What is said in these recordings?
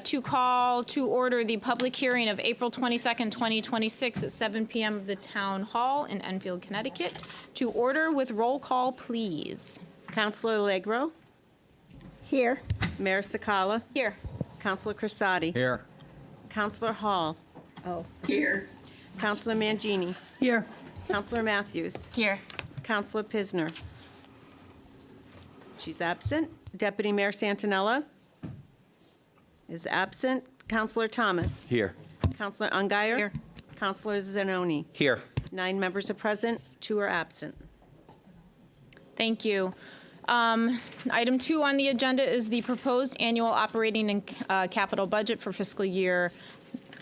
to call to order the public hearing of April 22nd, 2026 at 7 p.m. of the Town Hall in Enfield, Connecticut. To order with roll call, please. Councilor Allegro. Here. Mayor Sakala. Here. Councilor Crisati. Here. Councilor Hall. Oh. Here. Councilor Mangini. Here. Councilor Matthews. Here. Councilor Pisner. She's absent. Deputy Mayor Santinella is absent. Councilor Thomas. Here. Councilor Ungary. Here. Councilor Zanoni. Here. 9 members are present, 2 are absent. Thank you. Item 2 on the agenda is the proposed annual operating and capital budget for fiscal year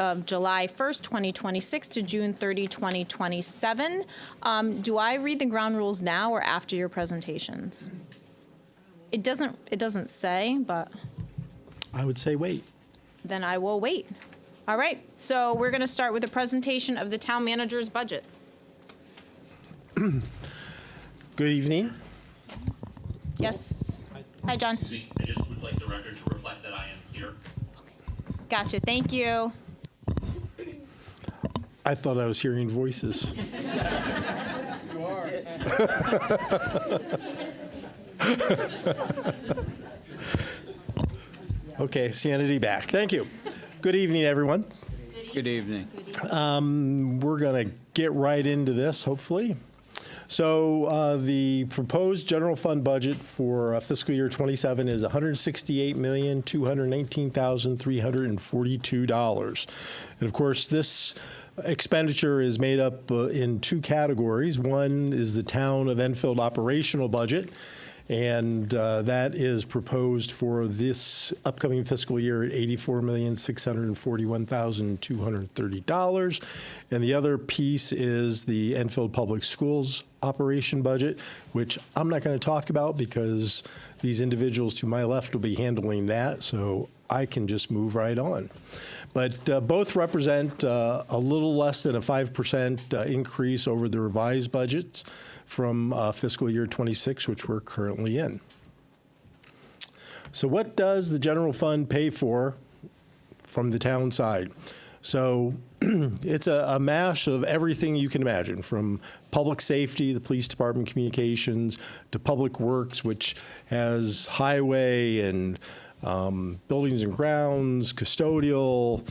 of July 1st, 2026 to June 30, 2027. Do I read the ground rules now or after your presentations? It doesn't say, but I would say wait. then I will wait. All right, so we're going to start with a presentation of the town manager's budget. Good evening. Yes. Hi, John. Excuse me, I just would like the record to reflect that I am here. Gotcha. Thank you. I thought I was hearing voices. You are. Okay, sanity back. Thank you. Good evening, everyone. Good evening. We're going to get right into this, hopefully. So the proposed general fund budget for fiscal year 27 is $168,219,342. And of course, this expenditure is made up in 2 categories. One is the town of Enfield operational budget, and that is proposed for this upcoming fiscal year at $84,641,230. And the other piece is the Enfield Public Schools operation budget, which I'm not going to talk about because these individuals to my left will be handling that, so I can just move right on. But both represent a little less than a 5% increase over the revised budgets from fiscal year 26, which we're currently in. So what does the general fund pay for from the town side? So it's a mash of everything you can imagine, from public safety, the police department communications, to public works, which has highway and buildings and grounds, custodial,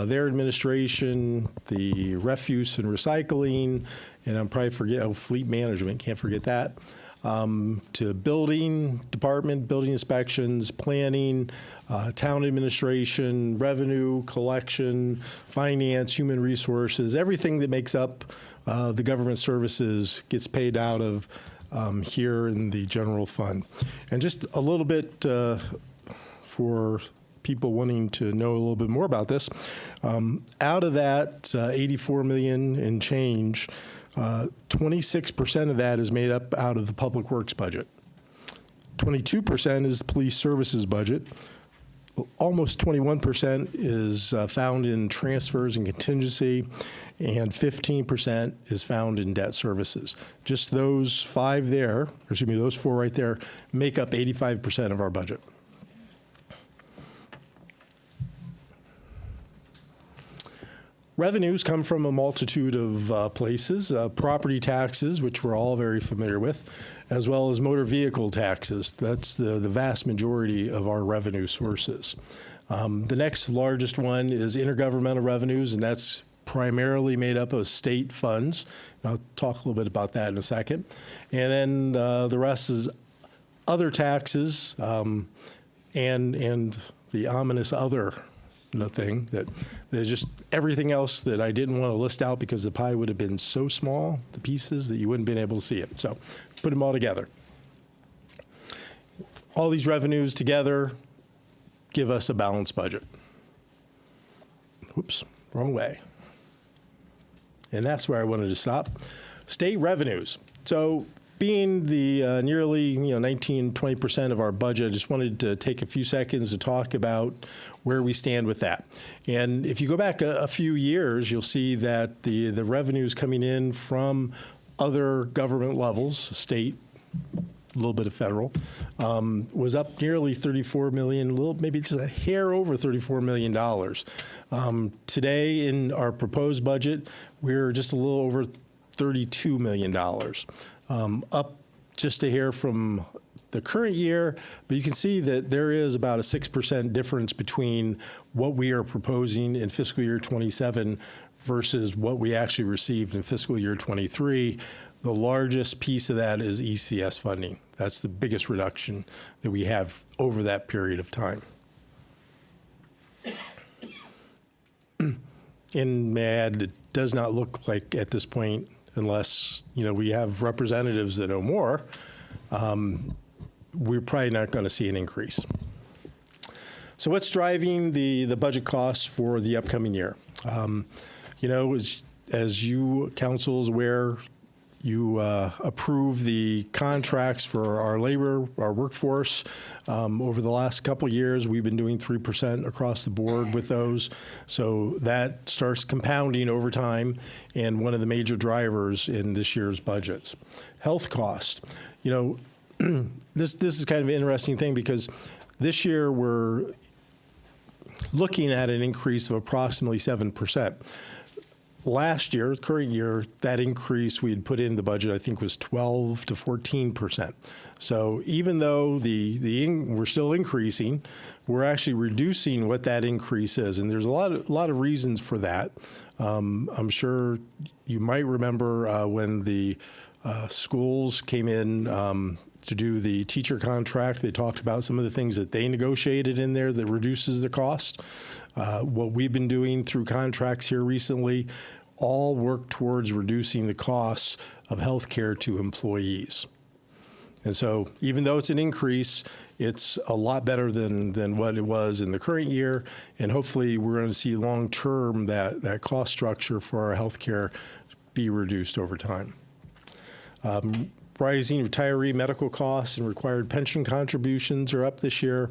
their administration, the refuse and recycling, and I'm probably forgetting fleet management, can't forget that, to building department, building inspections, planning, town administration, revenue collection, finance, human resources, everything that makes up the government services gets paid out of here in the general fund. And just a little bit for people wanting to know a little bit more about this, out of that 84 million and change, 26% of that is made up out of the public works budget. 22% is the police services budget. Almost 21% is found in transfers and contingency, and 15% is found in debt services. Just those 5 there, or excuse me, those 4 right there, make up 85% of our budget. Revenues come from a multitude of places, property taxes, which we're all very familiar with, as well as motor vehicle taxes. That's the vast majority of our revenue sources. The next largest one is intergovernmental revenues, and that's primarily made up of state funds. I'll talk a little bit about that in a second. And then the rest is other taxes and the ominous other thing that there's just everything else that I didn't want to list out because the pie would have been so small, the pieces, that you wouldn't have been able to see it. So put them all together. All these revenues together give us a balanced budget. Whoops, wrong way. And that's where I wanted to stop. State revenues. So being the nearly 19-20% of our budget, I just wanted to take a few seconds to talk about where we stand with that. And if you go back a few years, you'll see that the revenues coming in from other government levels, state, a little bit of federal, was up nearly 34 million, maybe just a hair over $34 million. Today in our proposed budget, we're just a little over $32 million, up just a hair from the current year, but you can see that there is about a 6% difference between what we are proposing in fiscal year 27 versus what we actually received in fiscal year 23. The largest piece of that is ECS funding. That's the biggest reduction that we have over that period of time. And may I add, it does not look like at this point, unless we have representatives that know more, we're probably not going to see an increase. So what's driving the budget costs for the upcoming year? As you council is aware, you approve the contracts for our labor, our workforce. Over the last couple of years, we've been doing 3% across the board with those. So that starts compounding over time, and one of the major drivers in this year's budgets. Health cost. This is kind of an interesting thing because this year we're looking at an increase of approximately 7%. Last year, current year, that increase we had put in the budget, I think, was 12 to 14%. So even though we're still increasing, we're actually reducing what that increase is, and there's a lot of reasons for that. I'm sure you might remember when the schools came in to do the teacher contract. They talked about some of the things that they negotiated in there that reduces the cost. What we've been doing through contracts here recently all work towards reducing the costs of health care to employees. And so even though it's an increase, it's a lot better than what it was in the current year. And hopefully we're going to see long-term that cost structure for our health care be reduced over time. Rising retiree medical costs and required pension contributions are up this year,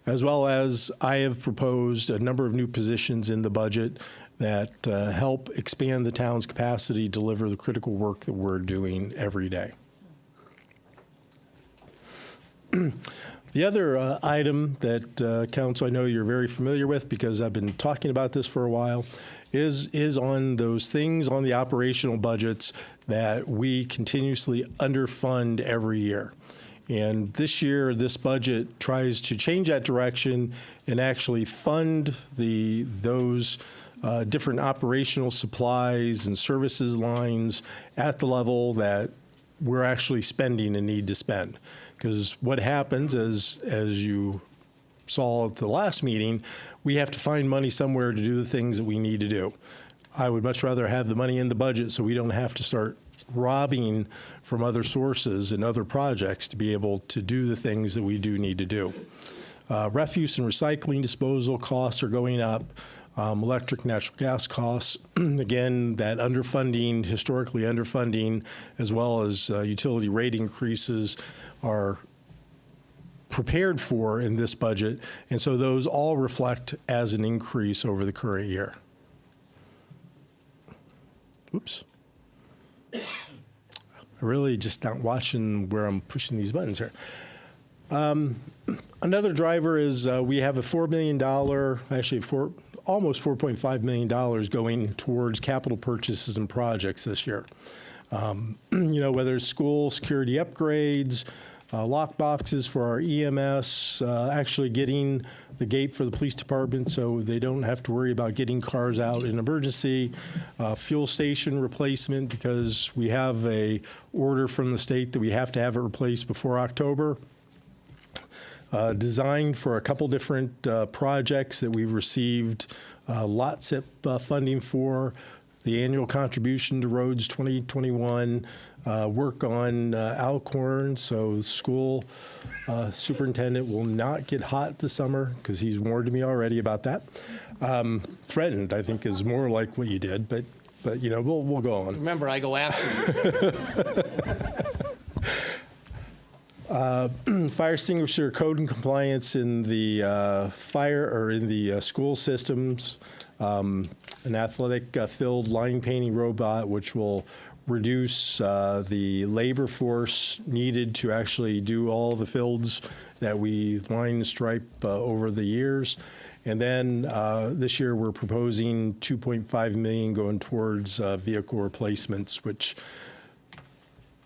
as well as I have proposed a number of new positions in the budget that help expand the town's capacity to deliver the critical work that we're doing every day. The other item that Council, I know you're very familiar with because I've been talking about this for a while, is on those things on the operational budgets that we continuously underfund every year. And this year, this budget tries to change that direction and actually fund those different operational supplies and services lines at the level that we're actually spending and need to spend. Because what happens is, as you saw at the last meeting, we have to find money somewhere to do the things that we need to do. I would much rather have the money in the budget so we don't have to start robbing from other sources and other projects to be able to do the things that we do need to do. Refuse and recycling disposal costs are going up. Electric, natural gas costs, again, that underfunding, historically underfunding, as well as utility rate increases are prepared for in this budget, and so those all reflect as an increase over the current year. Oops. I'm really just not watching where I'm pushing these buttons here. Another driver is we have a $4 million, actually almost $4.5 million going towards capital purchases and projects this year. Whether it's school security upgrades, lock boxes for our EMS, actually getting the gate for the police department so they don't have to worry about getting cars out in emergency, fuel station replacement because we have a order from the state that we have to have it replaced before October. Designed for a couple different projects that we've received lot SIP funding for, the annual contribution to roads 2021, work on Alcorn, so the school superintendent will not get hot this summer because he's warned me already about that. Threatened, I think, is more like what you did, but we'll go on. Remember, I go after you. Fire extinguisher code and compliance in the school systems, an athletic filled line painting robot, which will reduce the labor force needed to actually do all the fields that we line and stripe over the years. And then this year we're proposing $2.5 million going towards vehicle replacements, which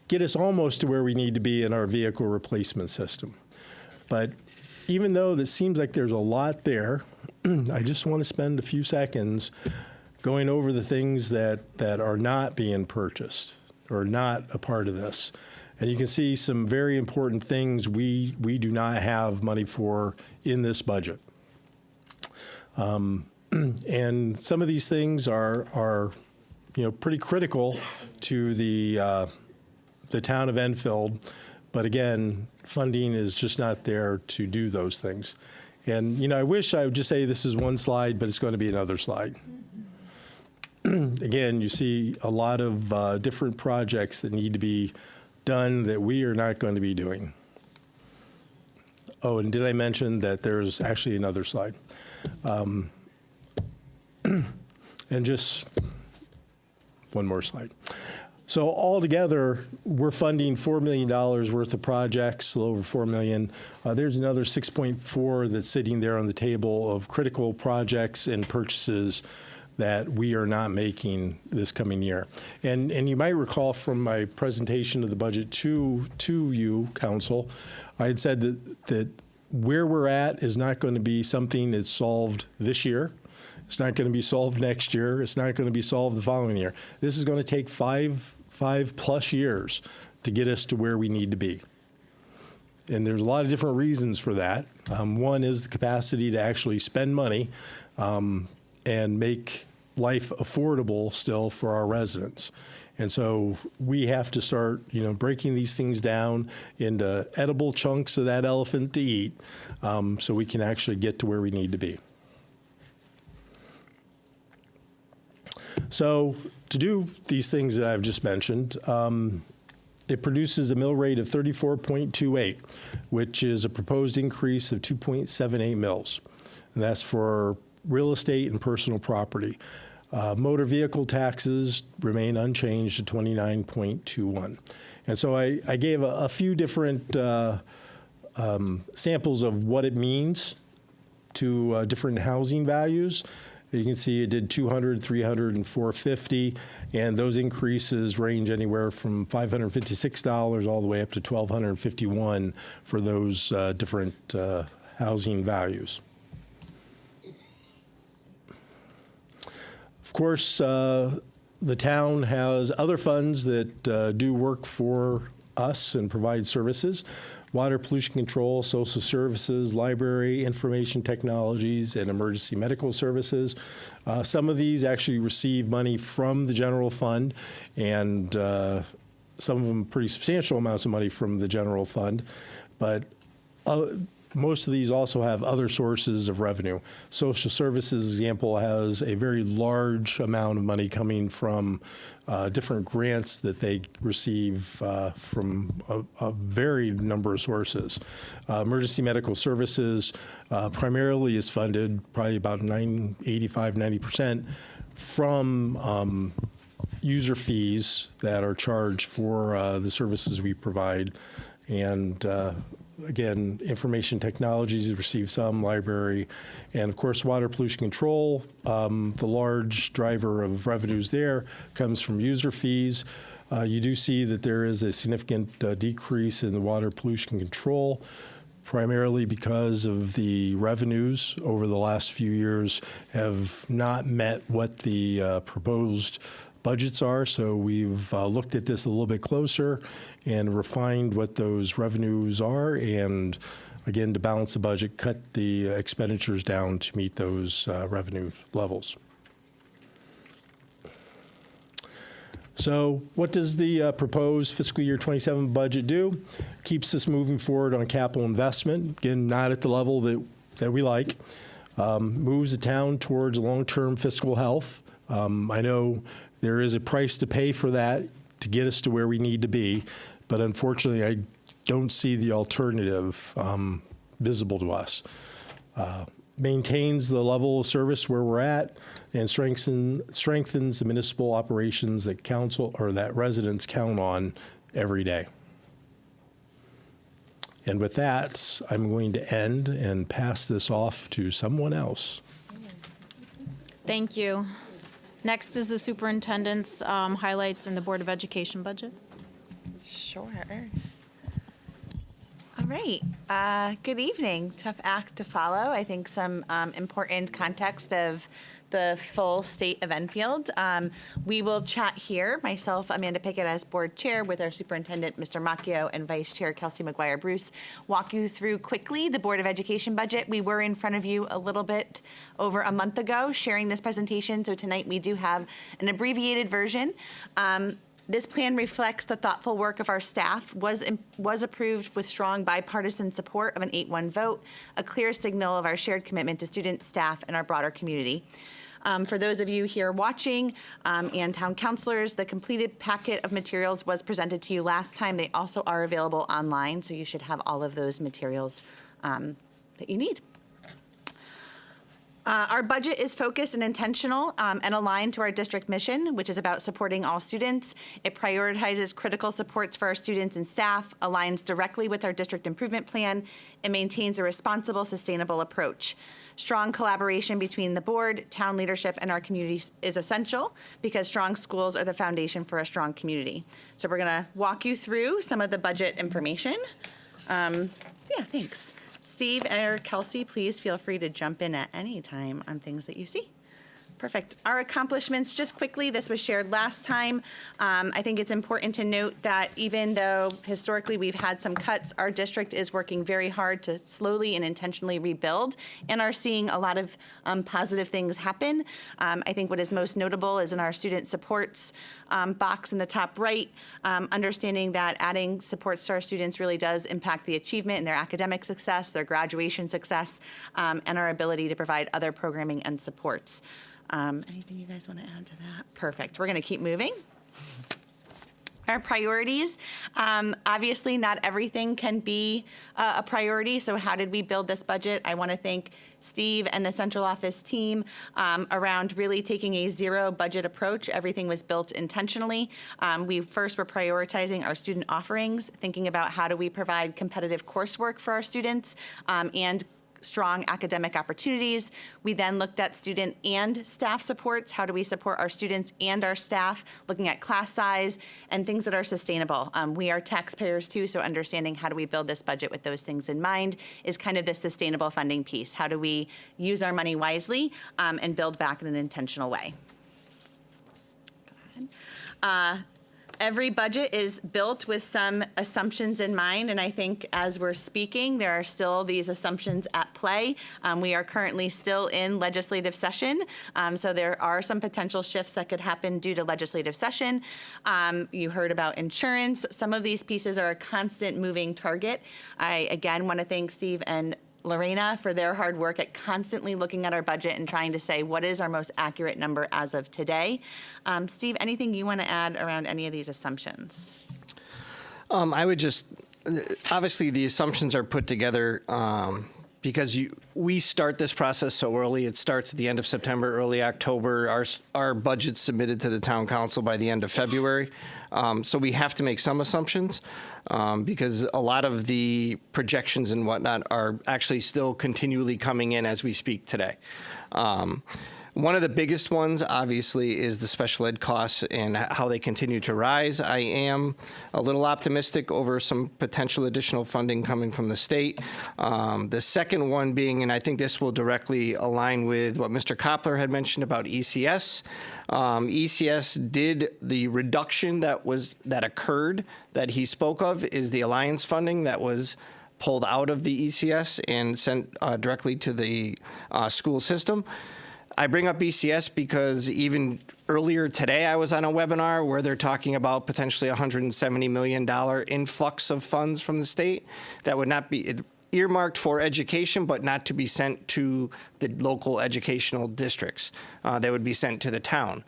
get us almost to where we need to be in our vehicle replacement system. But even though this seems like there's a lot there, I just want to spend a few seconds going over the things that are not being purchased or not a part of this. And you can see some very important things we do not have money for in this budget. And some of these things are pretty critical to the town of Enfield. But again, funding is just not there to do those things. And, I wish I would just say this is one slide, but it's going to be another slide. Again, you see a lot of different projects that need to be done that we are not going to be doing. Oh, and did I mention that there's actually another slide? And just one more slide. So altogether, we're funding $4 million worth of projects, a little over $4 million. There's another 6.4 that's sitting there on the table of critical projects and purchases that we are not making this coming year. And you might recall from my presentation of the budget to you, Council, I had said that where we're at is not going to be something that's solved this year. It's not going to be solved next year. It's not going to be solved the following year. This is going to take five plus years to get us to where we need to be. And there's a lot of different reasons for that. One is the capacity to actually spend money and make life affordable still for our residents. And so we have to start, breaking these things down into edible chunks of that elephant to eat so we can actually get to where we need to be. So to do these things that I've just mentioned, it produces a mill rate of 34.28, which is a proposed increase of 2.78 mills. And that's for real estate and personal property. Motor vehicle taxes remain unchanged at 29.21. And so I gave a few different samples of what it means to different housing values. You can see it did 200, 300, and 450, and those increases range anywhere from $556 all the way up to $1,251 for those different housing values. Of course, the town has other funds that do work for us and provide services. Water pollution control, social services, library, information technologies, and emergency medical services. Some of these actually receive money from the general fund, and some of them pretty substantial amounts of money from the general fund. But most of these also have other sources of revenue. Social services, example, has a very large amount of money coming from different grants that they receive from a varied number of sources. Emergency medical services primarily is funded probably about 85–90% from user fees that are charged for the services we provide. And again, information technologies receive some, library, and of course water pollution control. The large driver of revenues there comes from user fees. You do see that there is a significant decrease in the water pollution control, primarily because of the revenues over the last few years have not met what the proposed budgets are. So we've looked at this a little bit closer and refined what those revenues are, and again, to balance the budget, cut the expenditures down to meet those revenue levels. So what does the proposed fiscal year 27 budget do? Keeps us moving forward on capital investment, again, not at the level that we like. Moves the town towards long-term fiscal health. I know there is a price to pay for that to get us to where we need to be, but unfortunately, I don't see the alternative visible to us. maintains the level of service where we're at and strengthens the municipal operations that council or that residents count on every day. And with that, I'm going to end and pass this off to someone else. Thank you. Next is the superintendent's highlights in the Board of Education budget. Sure. All right. Good evening. Tough act to follow. I think some important context of the full state of Enfield. We will chat here, myself, Amanda Pickett, as board chair, with our superintendent, Mr. Macchio, and vice chair, Kelsey McGuire-Bruce, walk you through quickly the Board of Education budget. We were in front of you a little bit over a month ago sharing this presentation, so tonight we do have an abbreviated version. This plan reflects the thoughtful work of our staff, was approved with strong bipartisan support of an 8-1 vote, a clear signal of our shared commitment to students, staff, and our broader community. For those of you here watching and town councilors, the completed packet of materials was presented to you last time. They also are available online, so you should have all of those materials that you need. Our budget is focused and intentional and aligned to our district mission, which is about supporting all students. It prioritizes critical supports for our students and staff, aligns directly with our district improvement plan, and maintains a responsible, sustainable approach. Strong collaboration between the board, town leadership, and our community is essential because strong schools are the foundation for a strong community. So we're going to walk you through some of the budget information. Yeah, thanks. Steve or Kelsey, please feel free to jump in at any time on things that you see. Perfect. Our accomplishments, just quickly, this was shared last time. I think it's important to note that even though historically we've had some cuts, our district is working very hard to slowly and intentionally rebuild and are seeing a lot of positive things happen. I think what is most notable is in our student supports box in the top right, understanding that adding supports to our students really does impact the achievement and their academic success, their graduation success, and our ability to provide other programming and supports. Anything you guys want to add to that? Perfect. We're going to keep moving. Our priorities, obviously not everything can be a priority, so how did we build this budget? I want to thank Steve and the central office team around really taking a zero budget approach. Everything was built intentionally. We first were prioritizing our student offerings, thinking about how do we provide competitive coursework for our students and strong academic opportunities. We then looked at student and staff supports. How do we support our students and our staff, looking at class size and things that are sustainable. We are taxpayers too, so understanding how do we build this budget with those things in mind is kind of the sustainable funding piece. How do we use our money wisely and build back in an intentional way? Go ahead. Every budget is built with some assumptions in mind, and I think as we're speaking, there are still these assumptions at play. We are currently still in legislative session, so there are some potential shifts that could happen due to legislative session. You heard about insurance. Some of these pieces are a constant moving target. I, again, want to thank Steve and Lorena for their hard work at constantly looking at our budget and trying to say what is our most accurate number as of today. Steve, anything you want to add around any of these assumptions? I would just, obviously the assumptions are put together because we start this process so early. It starts at the end of September, early October. Our budget's submitted to the town council by the end of February. So we have to make some assumptions because a lot of the projections and whatnot are actually still continually coming in as we speak today. One of the biggest ones, obviously, is the special ed costs and how they continue to rise. I am a little optimistic over some potential additional funding coming from the state. The second one being, and I think this will directly align with what Mr. Koppler had mentioned about ECS. ECS did the reduction that occurred that he spoke of is the alliance funding that was pulled out of the ECS and sent directly to the school system. I bring up ECS because even earlier today I was on a webinar where they're talking about potentially $170 million influx of funds from the state that would not be earmarked for education, but not to be sent to the local educational districts. They would be sent to the town.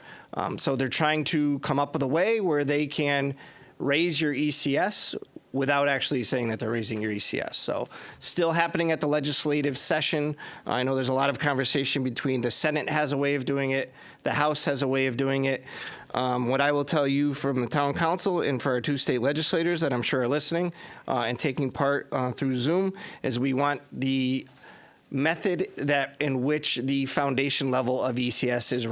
So they're trying to come up with a way where they can raise your ECS without actually saying that they're raising your ECS. So still happening at the legislative session. I know there's a lot of conversation between the Senate has a way of doing it, the House has a way of doing it. What I will tell you from the town council and for our 2 state legislators that I'm sure are listening and taking part through Zoom is we want the method that in which the foundation level of ECS is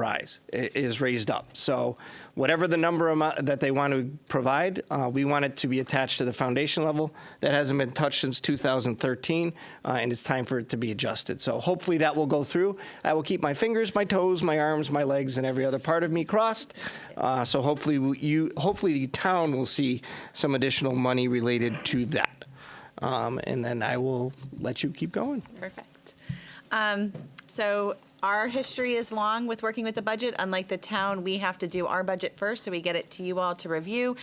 raised up. So whatever the number amount that they want to provide, we want it to be attached to the foundation level. That hasn't been touched since 2013, and it's time for it to be adjusted. So hopefully that will go through. I will keep my fingers, my toes, my arms, my legs, and every other part of me crossed. So hopefully the town will see some additional money related to that. And then I will let you keep going. Perfect. So our history is long with working with the budget. Unlike the town, we have to do our budget first, so we get it to you all to review.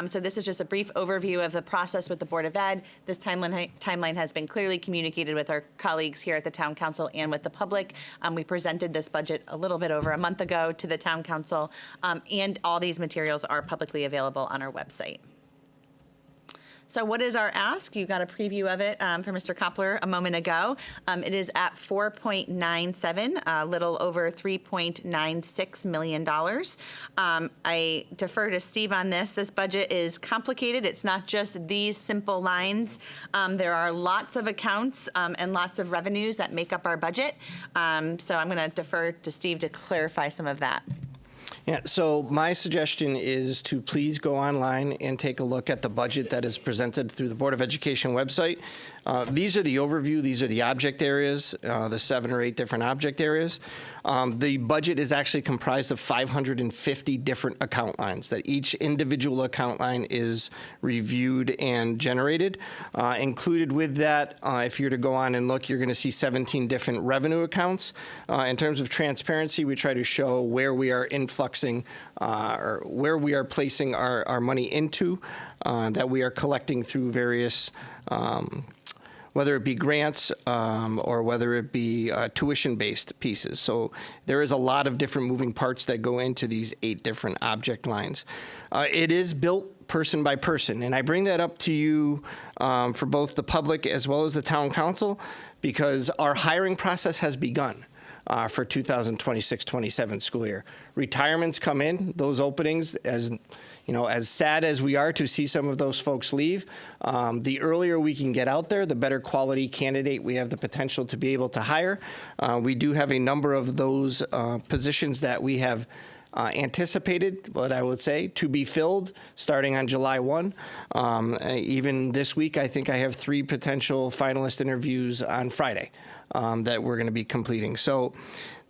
So this is just a brief overview of the process with the Board of Ed. This timeline has been clearly communicated with our colleagues here at the Town Council and with the public. We presented this budget a little bit over a month ago to the Town Council, and all these materials are publicly available on our website. So what is our ask? You got a preview of it from Mr. Koppler a moment ago. It is at 4.97, a little over $3.96 million. I defer to Steve on this. This budget is complicated. It's not just these simple lines. There are lots of accounts and lots of revenues that make up our budget. So I'm going to defer to Steve to clarify some of that. Yeah, so my suggestion is to please go online and take a look at the budget that is presented through the Board of Education website. These are the overview. These are the object areas, the 7 or 8 different object areas. The budget is actually comprised of 550 different account lines that each individual account line is reviewed and generated. Included with that, if you were to go on and look, you're going to see 17 different revenue accounts. In terms of transparency, we try to show where we are influxing or where we are placing our money into that we are collecting through various whether it be grants or whether it be tuition-based pieces. So there is a lot of different moving parts that go into these 8 different object lines. It is built person by person, and I bring that up to you for both the public as well as the town council because our hiring process has begun. For 2026-27 school year. Retirements come in, those openings, as you know, as sad as we are to see some of those folks leave, the earlier we can get out there, the better quality candidate we have the potential to be able to hire. We do have a number of those positions that we have anticipated, what I would say, to be filled starting on July 1. Even this week, I think I have 3 potential finalist interviews on Friday that we're going to be completing. So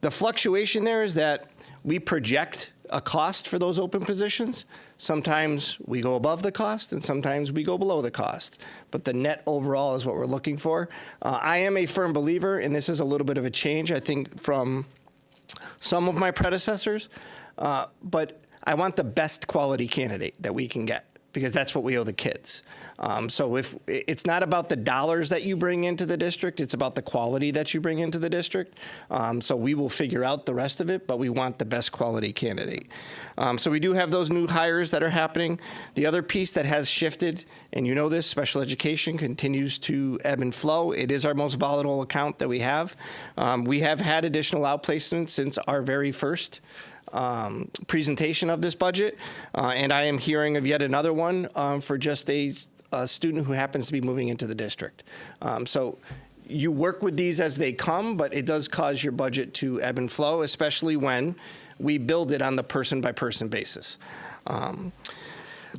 the fluctuation there is that we project a cost for those open positions. Sometimes we go above the cost and sometimes we go below the cost. But the net overall is what we're looking for. I am a firm believer, and this is a little bit of a change, I think, from some of my predecessors, but I want the best quality candidate that we can get because that's what we owe the kids. So if it's not about the dollars that you bring into the district, it's about the quality that you bring into the district. So we will figure out the rest of it, but we want the best quality candidate. So we do have those new hires that are happening. The other piece that has shifted, and you know this, special education continues to ebb and flow. It is our most volatile account that we have. We have had additional outplacements since our very first presentation of this budget, and I am hearing of yet another one for just a student who happens to be moving into the district. So you work with these as they come, but it does cause your budget to ebb and flow, especially when we build it on the person-by-person basis.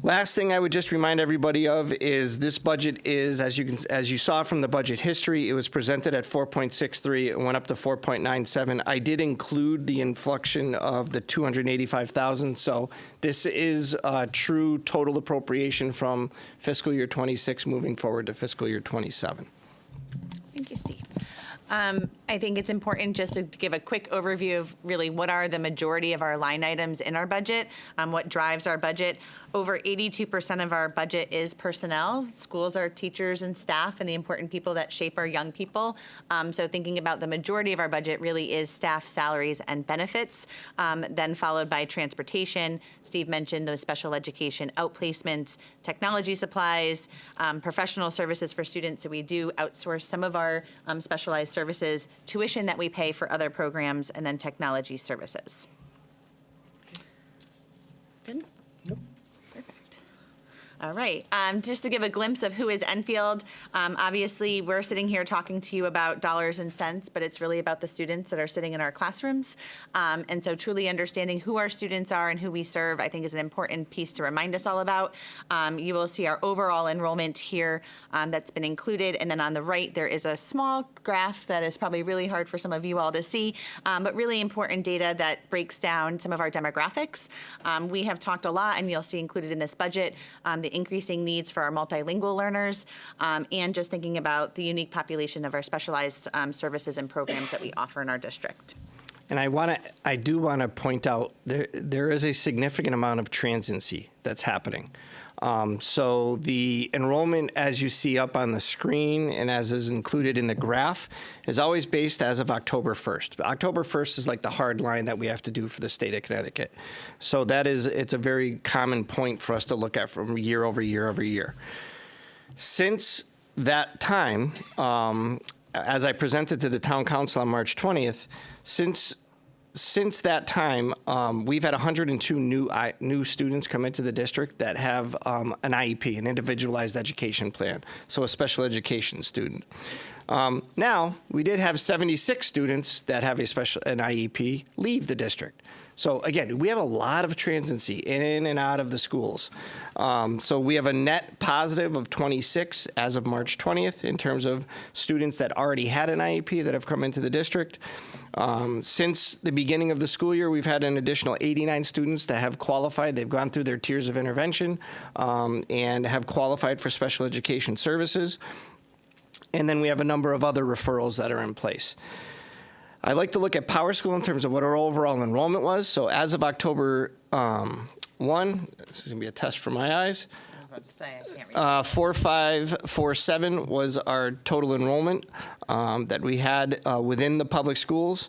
Last thing I would just remind everybody of is this budget is, as you saw from the budget history, it was presented at 4.63 and went up to 4.97. I did include the inflection of the 285,000, so this is a true total appropriation from fiscal year 26 moving forward to fiscal year 27. Thank you, Steve. I think it's important just to give a quick overview of really what are the majority of our line items in our budget, what drives our budget. Over 82% of our budget is personnel. Schools are teachers and staff and the important people that shape our young people. So thinking about the majority of our budget really is staff salaries and benefits, then followed by transportation. Steve mentioned those special education outplacements, technology supplies, professional services for students. So we do outsource some of our specialized services, tuition that we pay for other programs, and then technology services. Good? Perfect. All right. Just to give a glimpse of who is Enfield, obviously we're sitting here talking to you about dollars and cents, but it's really about the students that are sitting in our classrooms. And so truly understanding who our students are and who we serve, I think, is an important piece to remind us all about. You will see our overall enrollment here that's been included. And then on the right, there is a small graph that is probably really hard for some of you all to see, but really important data that breaks down some of our demographics. We have talked a lot, and you'll see included in this budget, the increasing needs for our multilingual learners, and just thinking about the unique population of our specialized services and programs that we offer in our district. And I do want to point out there is a significant amount of transiency that's happening. So the enrollment, as you see up on the screen and as is included in the graph, is always based as of October 1st. October 1st is like the hard line that we have to do for the state of Connecticut. So it's a very common point for us to look at from year over year over year. Since that time, as I presented to the town council on March 20th, since that time, we've had 102 new students come into the district that have an IEP, an individualized education plan, so a special education student. Now, we did have 76 students that have an IEP leave the district. So again, we have a lot of transiency in and out of the schools. So we have a net positive of 26 as of March 20th in terms of students that already had an IEP that have come into the district. Since the beginning of the school year, we've had an additional 89 students that have qualified. They've gone through their tiers of intervention and have qualified for special education services. And then we have a number of other referrals that are in place. I like to look at Power School in terms of what our overall enrollment was. So as of October 1, this is going to be a test for my eyes, 4547 was our total enrollment that we had within the public schools.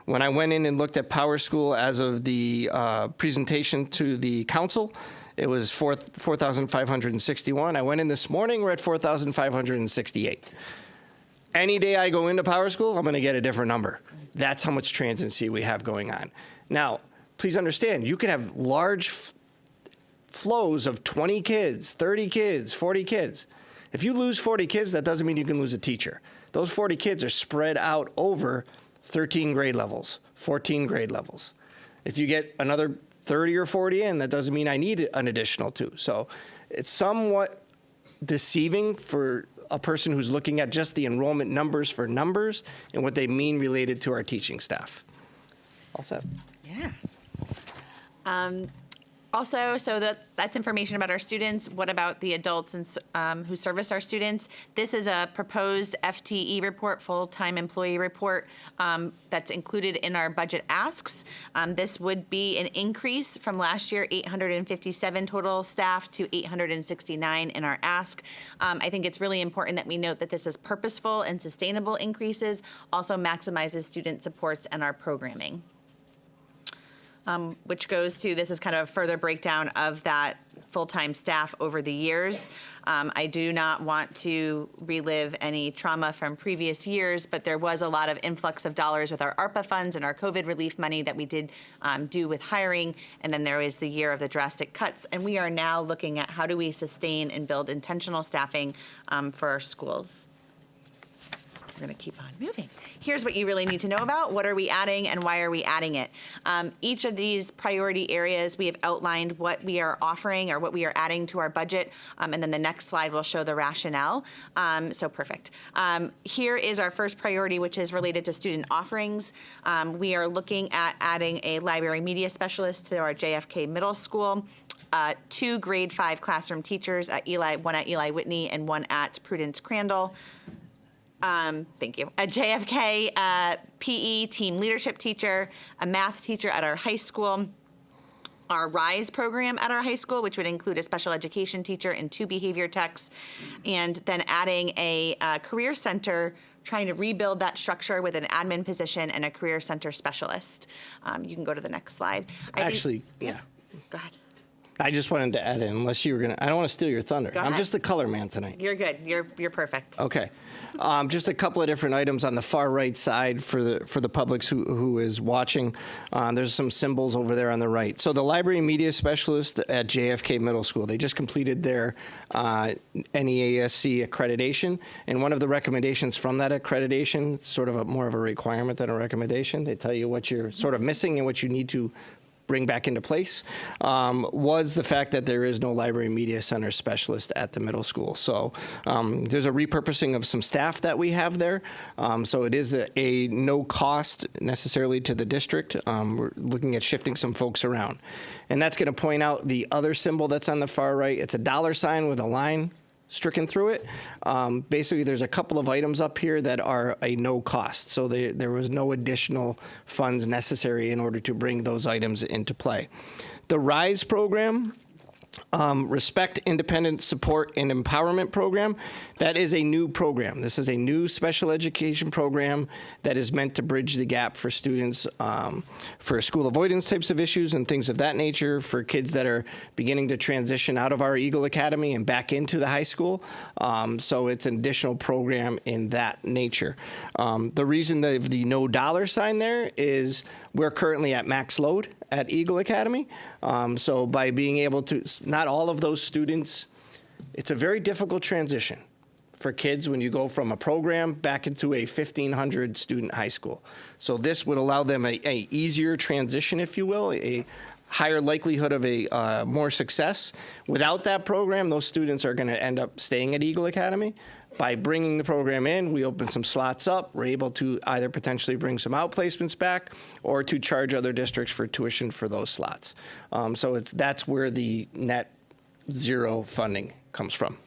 When I went in and looked at Power School as of the presentation to the council, it was 4,561. I went in this morning, we're at 4,568. Any day I go into Power School, I'm going to get a different number. That's how much transiency we have going on. Now, please understand, you can have large flows of 20 kids, 30 kids, 40 kids. If you lose 40 kids, that doesn't mean you can lose a teacher. Those 40 kids are spread out over 13 grade levels, 14 grade levels. If you get another 30 or 40 in, that doesn't mean I need an additional 2. So it's somewhat deceiving for a person who's looking at just the enrollment numbers for numbers and what they mean related to our teaching staff. All set. Yeah. Also, so that's information about our students. What about the adults and who service our students? This is a proposed FTE report, full-time employee report, that's included in our budget asks. This would be an increase from last year, 857 total staff to 869 in our ask. I think it's really important that we note that this is purposeful and sustainable increases, also maximizes student supports and our programming. Which goes to, this is kind of a further breakdown of that full-time staff over the years. I do not want to relive any trauma from previous years, but there was a lot of influx of dollars with our ARPA funds and our COVID relief money that we did do with hiring, and then there was the year of the drastic cuts, and we are now looking at how do we sustain and build intentional staffing for our schools. We're going to keep on moving. Here's what you really need to know about. What are we adding and why are we adding it? Each of these priority areas, we have outlined what we are offering or what we are adding to our budget. And then the next slide will show the rationale. So perfect. Here is our first priority, which is related to student offerings. We are looking at adding a library media specialist to our JFK Middle School. 2 grade 5 classroom teachers at one at Eli Whitney and one at Prudence Crandall. Thank you. A JFK PE team leadership teacher, a math teacher at our high school, our RISE program at our high school, which would include a special education teacher and 2 behavior techs, and then adding a career center, trying to rebuild that structure with an admin position and a career center specialist. You can go to the next slide. Yeah. Go ahead. I just wanted to add in, unless you were going to, I don't want to steal your thunder. Go I'm ahead. just the color man tonight. You're good. You're perfect. Okay. Just a couple of different items on the far right side for the public who is watching. There's some symbols over there on the right. So the library media specialist at JFK Middle School, they just completed their NEASC accreditation, and one of the recommendations from that accreditation, sort of more of a requirement than a recommendation, they tell you what you're sort of missing and what you need to bring back into place, was the fact that there is no library media center specialist at the middle school. So there's a repurposing of some staff that we have there. So it is a no cost necessarily to the district. We're looking at shifting some folks around. And that's going to point out the other symbol that's on the far right. It's a $ with a line stricken through it. Basically, there's a couple of items up here that are a no cost. So there was no additional funds necessary in order to bring those items into play. The RISE program, Respect, Independent Support, and Empowerment Program, that is a new program. This is a new special education program that is meant to bridge the gap for students for school avoidance types of issues and things of that nature, for kids that are beginning to transition out of our Eagle Academy and back into the high school. So it's an additional program in that nature. The reason that the no $ there is we're currently at max load at Eagle Academy. So by being able to, not all of those students, it's a very difficult transition for kids when you go from a program back into a 1,500 student high school. So this would allow them a easier transition, if you will, a higher likelihood of a more success. Without that program, those students are going to end up staying at Eagle Academy. By bringing the program in, we open some slots up. We're able to either potentially bring some outplacements back or to charge other districts for tuition for those slots. So that's where the net zero funding comes from.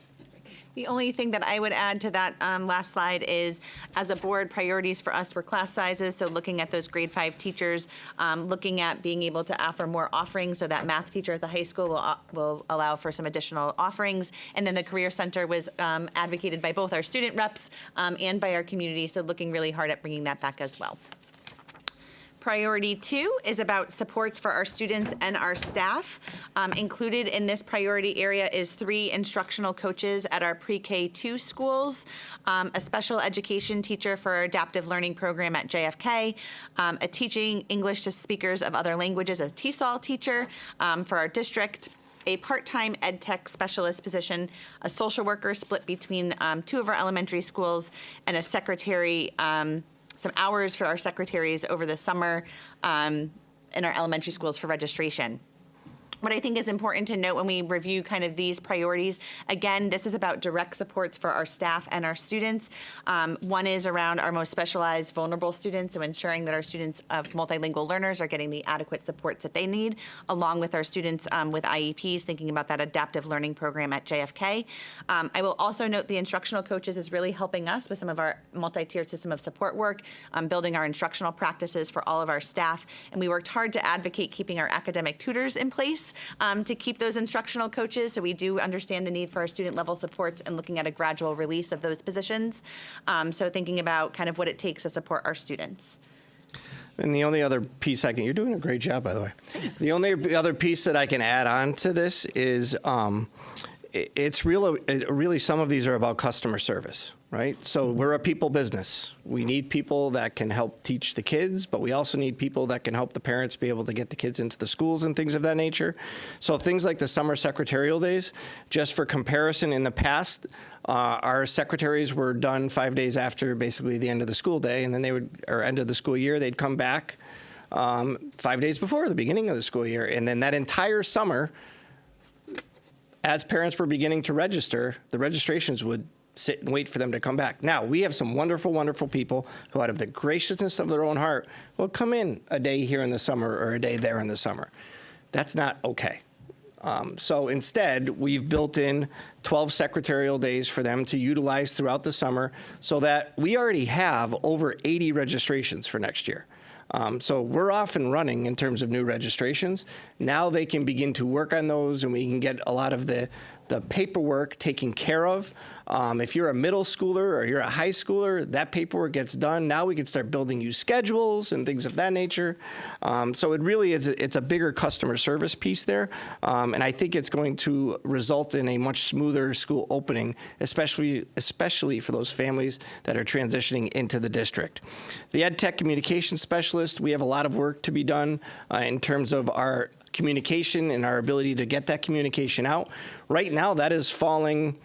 The only thing that I would add to that last slide is, as a board, priorities for us were class sizes. So looking at those grade 5 teachers, looking at being able to offer more offerings. So that math teacher at the high school will allow for some additional offerings. And then the Career Center was advocated by both our student reps and by our community. So looking really hard at bringing that back as well. Priority 2 is about supports for our students and our staff. Included in this priority area is 3 instructional coaches at our pre-K 2 schools, a special education teacher for our adaptive learning program at JFK, a teaching English to speakers of other languages, a TESOL teacher for our district, a part-time ed tech specialist position, a social worker split between 2 of our elementary schools, and a secretary, some hours for our secretaries over the summer in our elementary schools for registration. What I think is important to note when we review kind of these priorities, again, this is about direct supports for our staff and our students. One is around our most specialized vulnerable students, so ensuring that our students of multilingual learners are getting the adequate supports that they need, along with our students with IEPs, thinking about that adaptive learning program at JFK. I will also note the instructional coaches is really helping us with some of our multi-tiered system of support work, building our instructional practices for all of our staff, and we worked hard to advocate keeping our academic tutors in place to keep those instructional coaches. So we do understand the need for our student level supports and looking at a gradual release of those positions. So thinking about kind of what it takes to support our students. And the only other piece you're doing a great job, by the way. The only other piece that I can add on to this is really some of these are about customer service, right? So we're a people business. We need people that can help teach the kids, but we also need people that can help the parents be able to get the kids into the schools and things of that nature. So things like the summer secretarial days, just for comparison, in the past, our secretaries were done 5 days after basically the end of the school day, and then or end of the school year, they'd come back 5 days before the beginning of the school year. And then that entire summer, as parents were beginning to register, the registrations would sit and wait for them to come back. Now, we have some wonderful, wonderful people who, out of the graciousness of their own heart, will come in a day here in the summer or a day there in the summer. That's not okay. So instead, we've built in 12 secretarial days for them to utilize throughout the summer so that we already have over 80 registrations for next year. So we're off and running in terms of new registrations. Now they can begin to work on those, and we can get a lot of the paperwork taken care of. If you're a middle schooler or you're a high schooler, that paperwork gets done. Now we can start building you schedules and things of that nature. So it really is it's a bigger customer service piece there, and I think it's going to result in a much smoother school opening, especially for those families that are transitioning into the district. The Ed Tech Communication Specialist, we have a lot of work to be done in terms of our communication and our ability to get that communication out. Right now, that is falling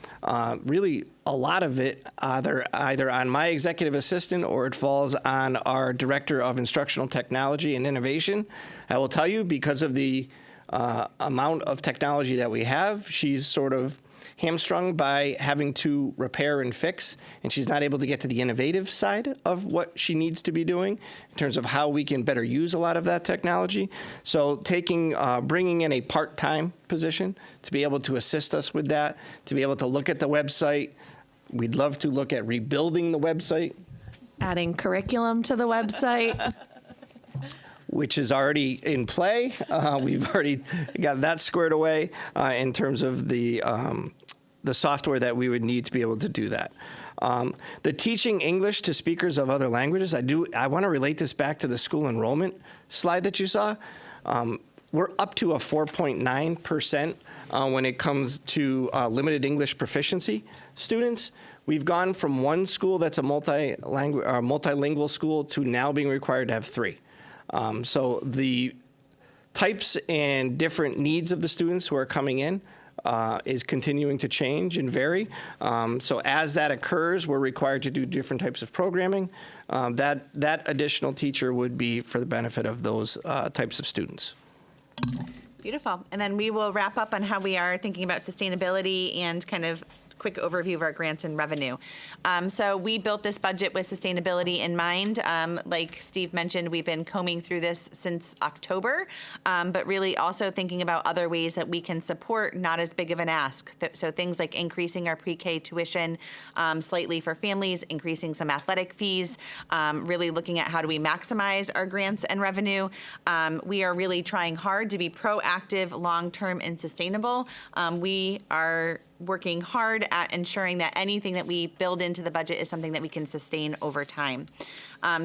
really a lot of it either on my executive assistant or it falls on our director of instructional technology and innovation. I will tell you, because of the amount of technology that we have, she's sort of hamstrung by having to repair and fix, and she's not able to get to the innovative side of what she needs to be doing in terms of how we can better use a lot of that technology. So bringing in a part-time position to be able to assist us with that, to be able to look at the website. We'd love to look at rebuilding the website. Adding curriculum to the website. Which is already in play. We've already got that squared away in terms of the software that we would need to be able to do that. The teaching English to speakers of other languages, I want to relate this back to the school enrollment slide that you saw. We're up to a 4.9% when it comes to limited English proficiency students. We've gone from one school that's a multilingual school to now being required to have 3. So the types and different needs of the students who are coming in is continuing to change and vary. So as that occurs, we're required to do different types of programming. That additional teacher would be for the benefit of those types of students. Beautiful. And then we will wrap up on how we are thinking about sustainability and kind of quick overview of our grants and revenue. So we built this budget with sustainability in mind. Like Steve mentioned, we've been combing through this since October, but really also thinking about other ways that we can support not as big of an ask. So things like increasing our pre-K tuition slightly for families, increasing some athletic fees, really looking at how do we maximize our grants and revenue. We are really trying hard to be proactive, long-term, and sustainable. We are working hard at ensuring that anything that we build into the budget is something that we can sustain over time.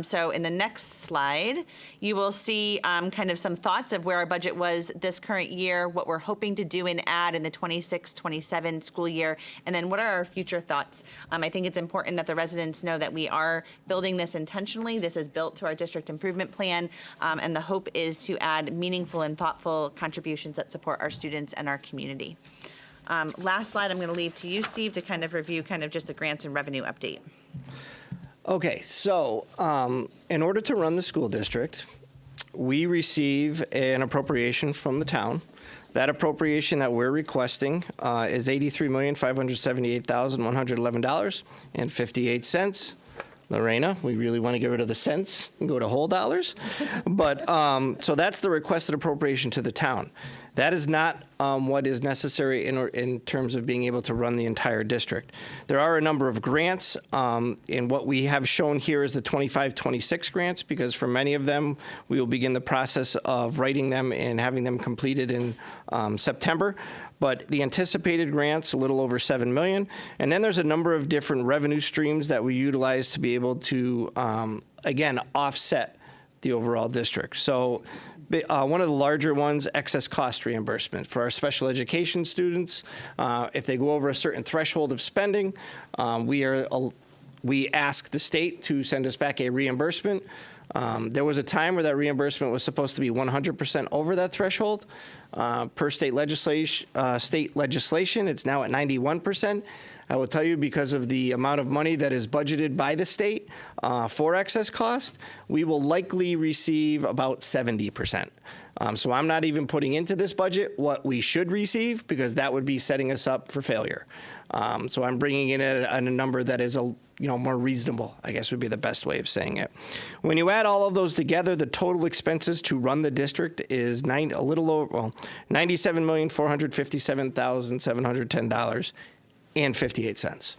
So in the next slide, you will see kind of some thoughts of where our budget was this current year, what we're hoping to do and add in the 26-27 school year, and then what are our future thoughts. I think it's important that the residents know that we are building this intentionally. This is built to our district improvement plan, and the hope is to add meaningful and thoughtful contributions that support our students and our community. Last slide I'm going to leave to you, Steve, to kind of review kind of just the grants and revenue update. Okay, so in order to run the school district, we receive an appropriation from the town. That appropriation that we're requesting is $83,578,111.58. Lorena, we really want to get rid of the cents and go to whole dollars. But so that's the requested appropriation to the town. That is not what is necessary in terms of being able to run the entire district. There are a number of grants, and what we have shown here is the 25-26 grants, because for many of them, we will begin the process of writing them and having them completed in September. But the anticipated grants, a little over $7 million. And then there's a number of different revenue streams that we utilize to be able to, again, offset the overall district. So one of the larger ones, excess cost reimbursement for our special education students. If they go over a certain threshold of spending, we ask the state to send us back a reimbursement. There was a time where that reimbursement was supposed to be 100% over that threshold. Per state legislation, it's now at 91%. I will tell you, because of the amount of money that is budgeted by the state for excess cost, we will likely receive about 70%. So I'm not even putting into this budget what we should receive, because that would be setting us up for failure. So I'm bringing in a number that is more reasonable, I guess would be the best way of saying it. When you add all of those together, the total expenses to run the district is $97,457,710.58.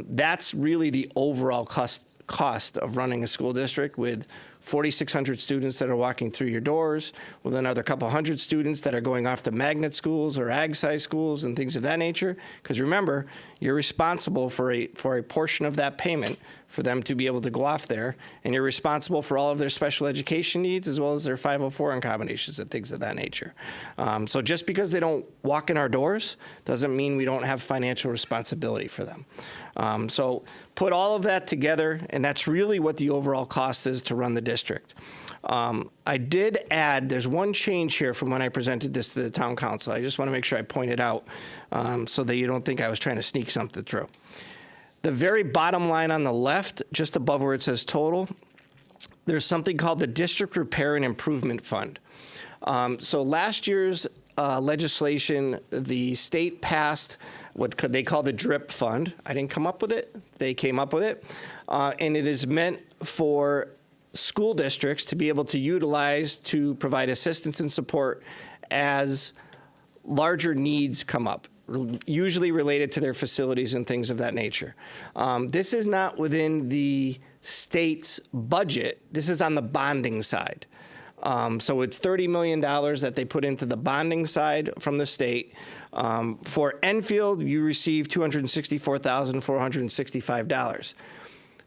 That's really the overall cost of running a school district, with 4,600 students that are walking through your doors, with another couple hundred students that are going off to magnet schools or ag-sci schools and things of that nature. Because remember, you're responsible for a portion of that payment for them to be able to go off there, and you're responsible for all of their special education needs as well as their 504 accommodations and things of that nature. So just because they don't walk in our doors doesn't mean we don't have financial responsibility for them. So put all of that together, and that's really what the overall cost is to run the district. I did add, there's one change here from when I presented this to the town council. I just want to make sure I point it out so that you don't think I was trying to sneak something through. The very bottom line on the left, just above where it says total, there's something called the District Repair and Improvement Fund. So last year's legislation, the state passed what they call the DRIP fund. I didn't come up with it. They came up with it. And it is meant for school districts to be able to utilize to provide assistance and support as larger needs come up, usually related to their facilities and things of that nature. This is not within the state's budget. This is on the bonding side. So it's $30 million that they put into the bonding side from the state. For Enfield, you receive $264,465.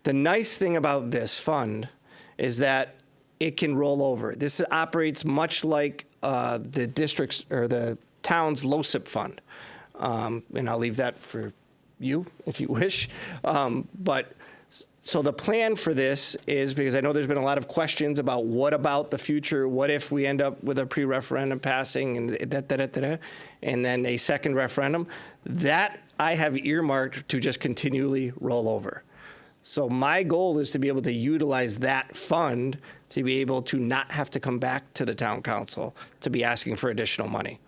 The nice thing about this fund is that it can roll over. This operates much like the district's or the town's LoCIP fund. And I'll leave that for you if you wish. So the plan for this is, because I know there's been a lot of questions about what about the future, what if we end up with a pre-referendum passing and and then a second referendum, that I have earmarked to just continually roll over. So my goal is to be able to utilize that fund to be able to not have to come back to the town council to be asking for additional money.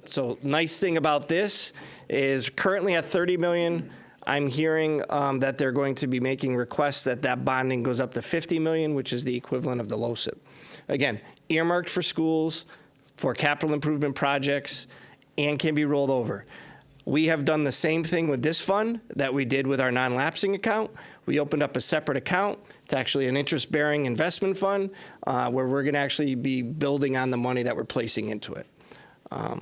So nice thing about this is currently at 30 million. I'm hearing that they're going to be making requests that bonding goes up to 50 million, which is the equivalent of the LoCIP. Again, earmarked for schools, for capital improvement projects, and can be rolled over. We have done the same thing with this fund that we did with our non-lapsing account. We opened up a separate account. It's actually an interest-bearing investment fund where we're going to actually be building on the money that we're placing into it. I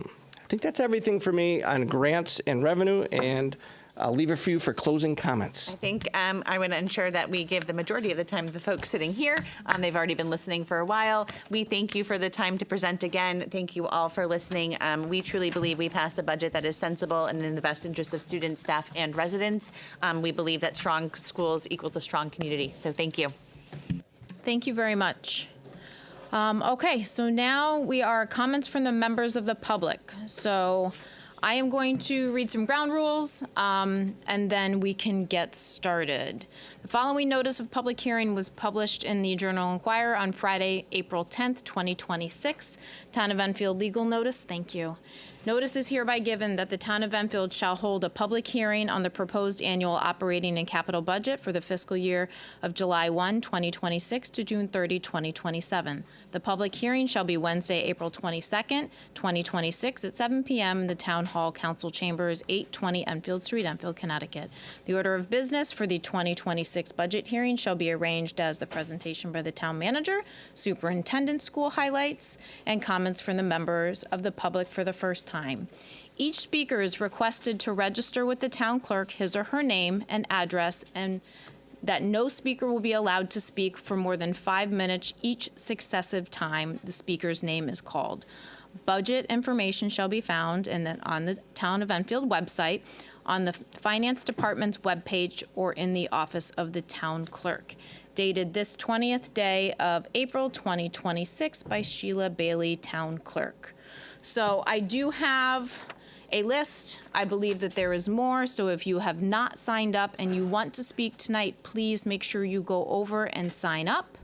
think that's everything for me on grants and revenue, and I'll leave it for you for closing comments. I think I want to ensure that we give the majority of the time to the folks sitting here. They've already been listening for a while. We thank you for the time to present again. Thank you all for listening. We truly believe we passed a budget that is sensible and in the best interest of students, staff, and residents. We believe that strong schools equals a strong community. So thank you. Thank you very much. Okay, so now we are comments from the members of the public. So I am going to read some ground rules, and then we can get started. The following notice of public hearing was published in the Journal-Enquirer on Friday, April 10th, 2026. Town of Enfield legal notice, thank you. Notice is hereby given that the Town of Enfield shall hold a public hearing on the proposed annual operating and capital budget for the fiscal year of July 1, 2026 to June 30, 2027. The public hearing shall be Wednesday, April 22nd, 2026 at 7 p.m. in the Town Hall Council Chambers, 820 Enfield Street, Enfield, Connecticut. The order of business for the 2026 budget hearing shall be arranged as the presentation by the town manager, superintendent, school highlights, and comments from the members of the public for the first time. Each speaker is requested to register with the town clerk his or her name and address, and that no speaker will be allowed to speak for more than 5 minutes each successive time the speaker's name is called. Budget information shall be found on the Town of Enfield website, on the Finance Department's webpage, or in the office of the town clerk. Dated this 20th day of April 2026 by Sheila Bailey, town clerk. So I do have a list. I believe that there is more, so if you have not signed up and you want to speak tonight, please make sure you go over and sign up.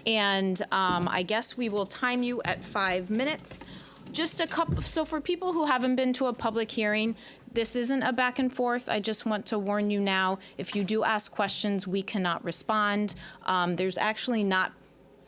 And I guess we will time you at 5 minutes. Just a couple, so for people who haven't been to a public hearing, This isn't a back and forth. I just want to warn you now, if you do ask questions, we cannot respond. There's actually not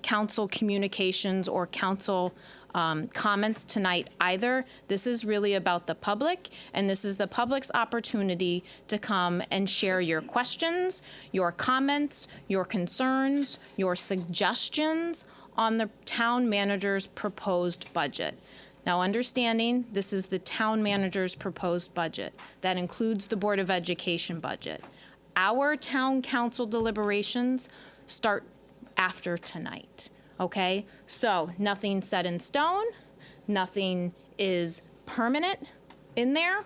council communications or council comments tonight either. This is really about the public, and this is the public's opportunity to come and share your questions, your comments, your concerns, your suggestions on the town manager's proposed budget. Now, understanding this is the town manager's proposed budget. That includes the Board of Education budget. Our town council deliberations start after tonight, okay? So nothing set in stone, nothing is permanent in there.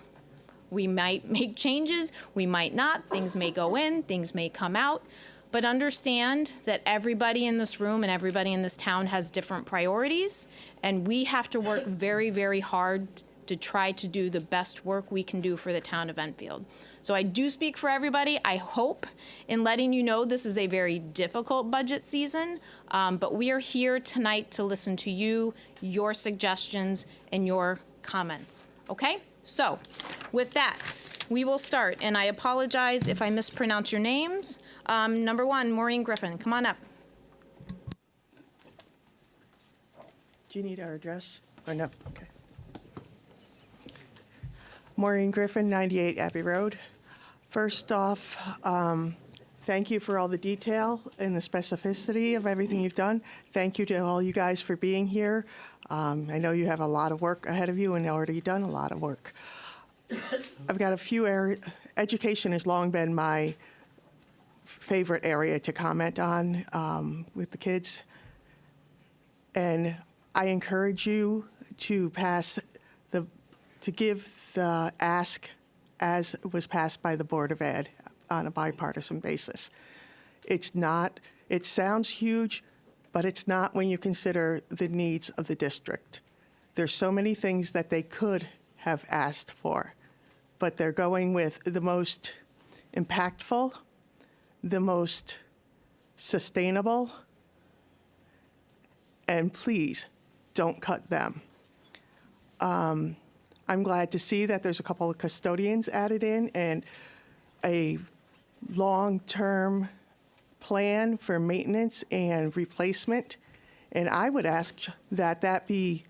We might make changes, we might not, things may go in, things may come out, but understand that everybody in this room and everybody in this town has different priorities, and we have to work very, very hard to try to do the best work we can do for the town of Enfield. So I do speak for everybody. I hope in letting you know this is a very difficult budget season, but we are here tonight to listen to you, your suggestions, and your comments, okay? So with that, we will start, and I apologize if I mispronounce your names. Number one, Maureen Griffin, come on up. Do you need our address or no? Okay. Maureen Griffin, 98 Abbey Road. First off, thank you for all the detail and the specificity of everything you've done. Thank you to all you guys for being here. I know you have a lot of work ahead of you and already done a lot of work. I've got a few areas. Education has long been my favorite area to comment on with the kids. And I encourage you to give the ask as was passed by the Board of Ed on a bipartisan basis. It sounds huge, but it's not when you consider the needs of the district. There's so many things that they could have asked for, but they're going with the most impactful, the most sustainable, and please don't cut them. I'm glad to see that there's a couple of custodians added in and a long-term plan for maintenance and replacement. And I would ask that that be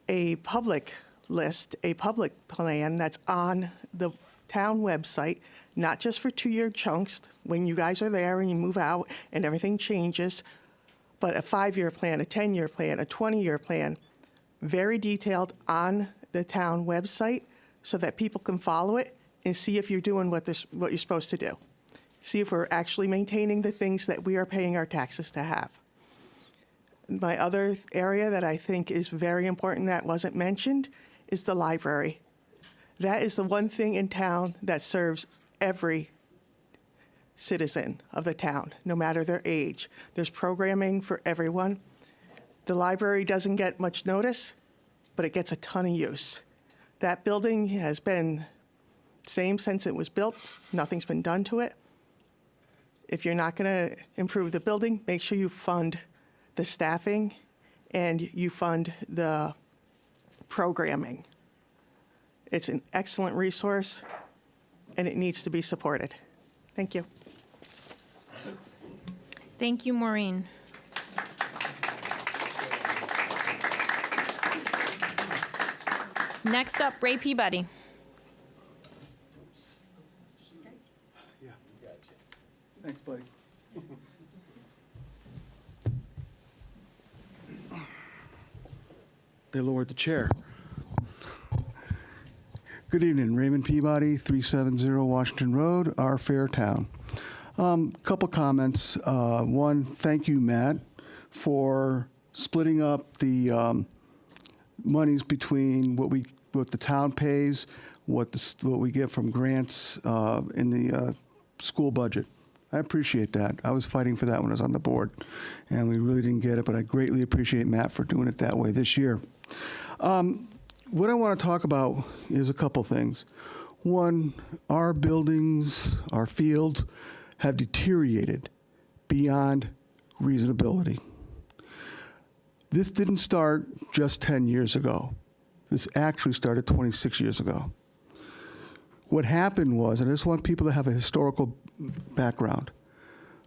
a public list, a public plan that's on the town website, not just for 2-year chunks when you guys are there and you move out and everything changes, but a 5-year plan, a 10-year plan, a 20-year plan, very detailed on the town website so that people can follow it and see if you're doing what you're supposed to do. See if we're actually maintaining the things that we are paying our taxes to have. My other area that I think is very important that wasn't mentioned is the library. That is the one thing in town that serves every citizen of the town, no matter their age. There's programming for everyone. The library doesn't get much notice, but it gets a ton of use. That building has been same since it was built. Nothing's been done to it. If you're not going to improve the building, make sure you fund the staffing and you fund the programming. It's an excellent resource and it needs to be supported. Thank you. Thank you, Maureen. Next up, Ray Peabody. Thanks, buddy. They lowered the chair. Good evening, Raymond Peabody, 370 Washington Road, our fair town. Couple comments. One, thank you, Matt, for splitting up the monies between what the town pays, what we get from grants in the school budget. I appreciate that. I was fighting for that when I was on the board, and we really didn't get it, but I greatly appreciate Matt for doing it that way this year. What I want to talk about is a couple things. One, our buildings, our fields have deteriorated beyond reasonability. This didn't start just 10 years ago. This actually started 26 years ago. What happened was, and I just want people to have a historical background,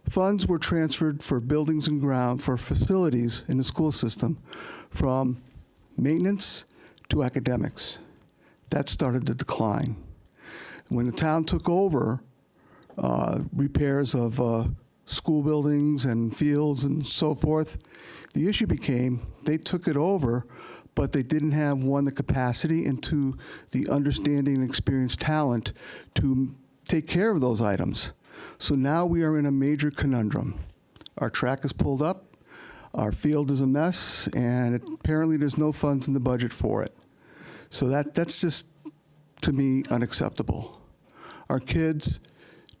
funds were transferred for buildings and ground, for facilities in the school system, from maintenance to academics. That started to decline. When the town took over repairs of school buildings and fields and so forth, the issue became they took it over, but they didn't have, one, the capacity, and two, the understanding and experienced talent to take care of those items. So now we are in a major conundrum. Our track is pulled up, our field is a mess, and apparently there's no funds in the budget for it. So that's just, to me, unacceptable. Our kids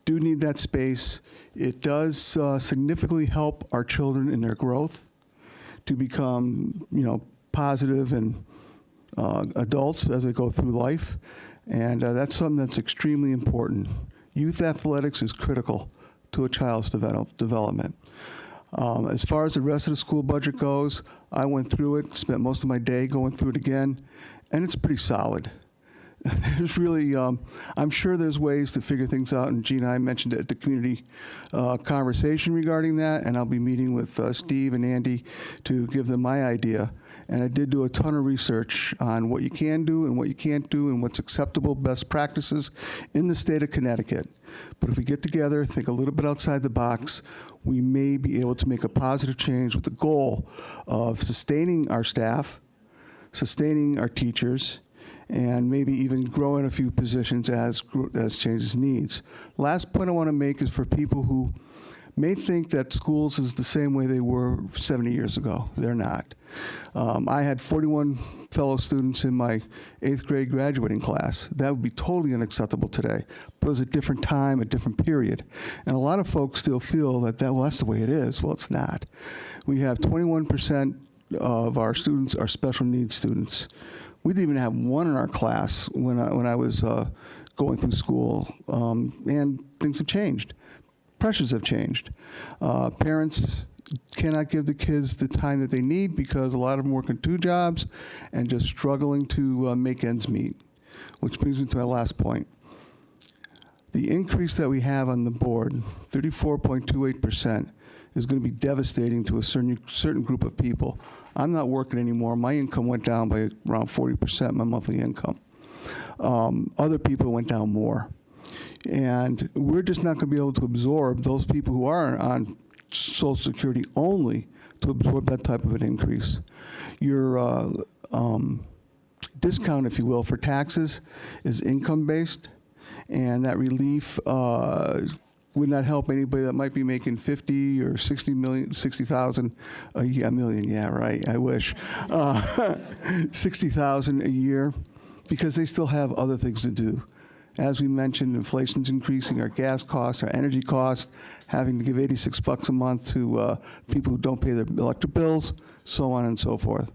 do need that space. It does significantly help our children in their growth to become, positive and adults as they go through life. And that's something that's extremely important. Youth athletics is critical to a child's development. As far as the rest of the school budget goes, I went through it, spent most of my day going through it again, and it's pretty solid. There's really, I'm sure there's ways to figure things out, and Gina, I mentioned it at the community conversation regarding that, and I'll be meeting with Steve and Andy to give them my idea. And I did do a ton of research on what you can do and what you can't do and what's acceptable best practices in the state of Connecticut. But if we get together, think a little bit outside the box, we may be able to make a positive change with the goal of sustaining our staff, sustaining our teachers, and maybe even growing a few positions as changes needs. Last point I want to make is for people who may think that schools is the same way they were 70 years ago. They're not. I had 41 fellow students in my 8th grade graduating class. That would be totally unacceptable today. But it was a different time, a different period. And a lot of folks still feel that, well, that's the way it is. Well, it's not. We have 21% of our students are special needs students. We didn't even have one in our class when I was going through school, and things have changed. Pressures have changed. Parents cannot give the kids the time that they need because a lot of them work in 2 jobs and just struggling to make ends meet, which brings me to my last point. The increase that we have on the board, 34.28%, is going to be devastating to a certain group of people. I'm not working anymore. My income went down by around 40%, my monthly income. Other people went down more. And we're just not going to be able to absorb those people who are on Social Security only to absorb that type of an increase. Your discount, if you will, for taxes is income-based, and that relief would not help anybody that might be making 50 or 60,000 a year. A million, yeah, right. I wish 60,000 a year, because they still have other things to do. As we mentioned, inflation's increasing, our gas costs, our energy costs, having to give $86 a month to people who don't pay their electric bills, so on and so forth.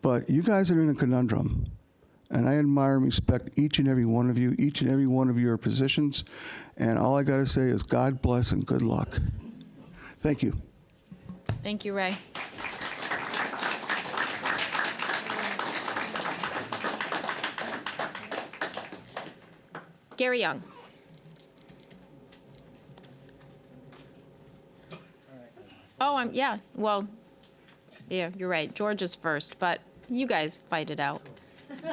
But you guys are in a conundrum, and I admire and respect each and every one of you, each and every one of your positions, and all I got to say is God bless and good luck. Thank you. Thank you, Ray. Gary Young. Oh, yeah, you're right. George is first, but you guys fight it out. He's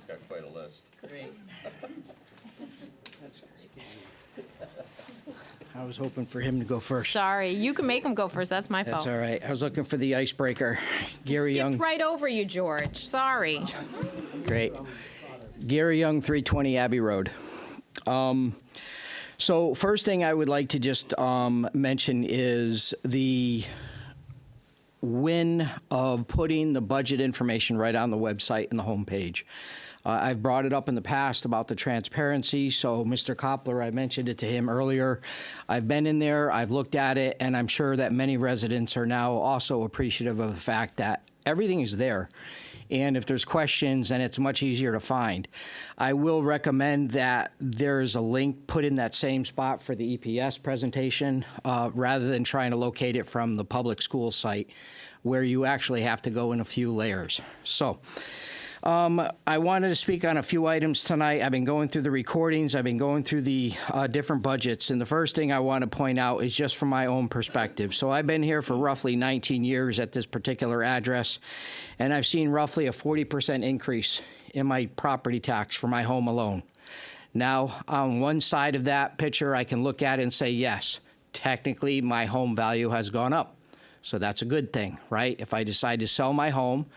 got quite a list. Great. I was hoping for him to go first. Sorry, you can make him go first. That's my fault. That's all right. I was looking for the icebreaker. Gary Young. Skipped right over you, George. Sorry. Great. Gary Young, 320 Abbey Road. So first thing I would like to just mention is the win of putting the budget information right on the website and the homepage. I've brought it up in the past about the transparency, so Mr. Koppler, I mentioned it to him earlier. I've been in there, I've looked at it, and I'm sure that many residents are now also appreciative of the fact that everything is there. And if there's questions, then it's much easier to find. I will recommend that there's a link put in that same spot for the EPS presentation, rather than trying to locate it from the public school site, where you actually have to go in a few layers. So I wanted to speak on a few items tonight. I've been going through the recordings. I've been going through the different budgets. And the first thing I want to point out is just from my own perspective. So I've been here for roughly 19 years at this particular address, and I've seen roughly a 40% increase in my property tax for my home alone. Now, on one side of that picture, I can look at it and say, yes, technically my home value has gone up. So that's a good thing, right? If I decide to sell my home,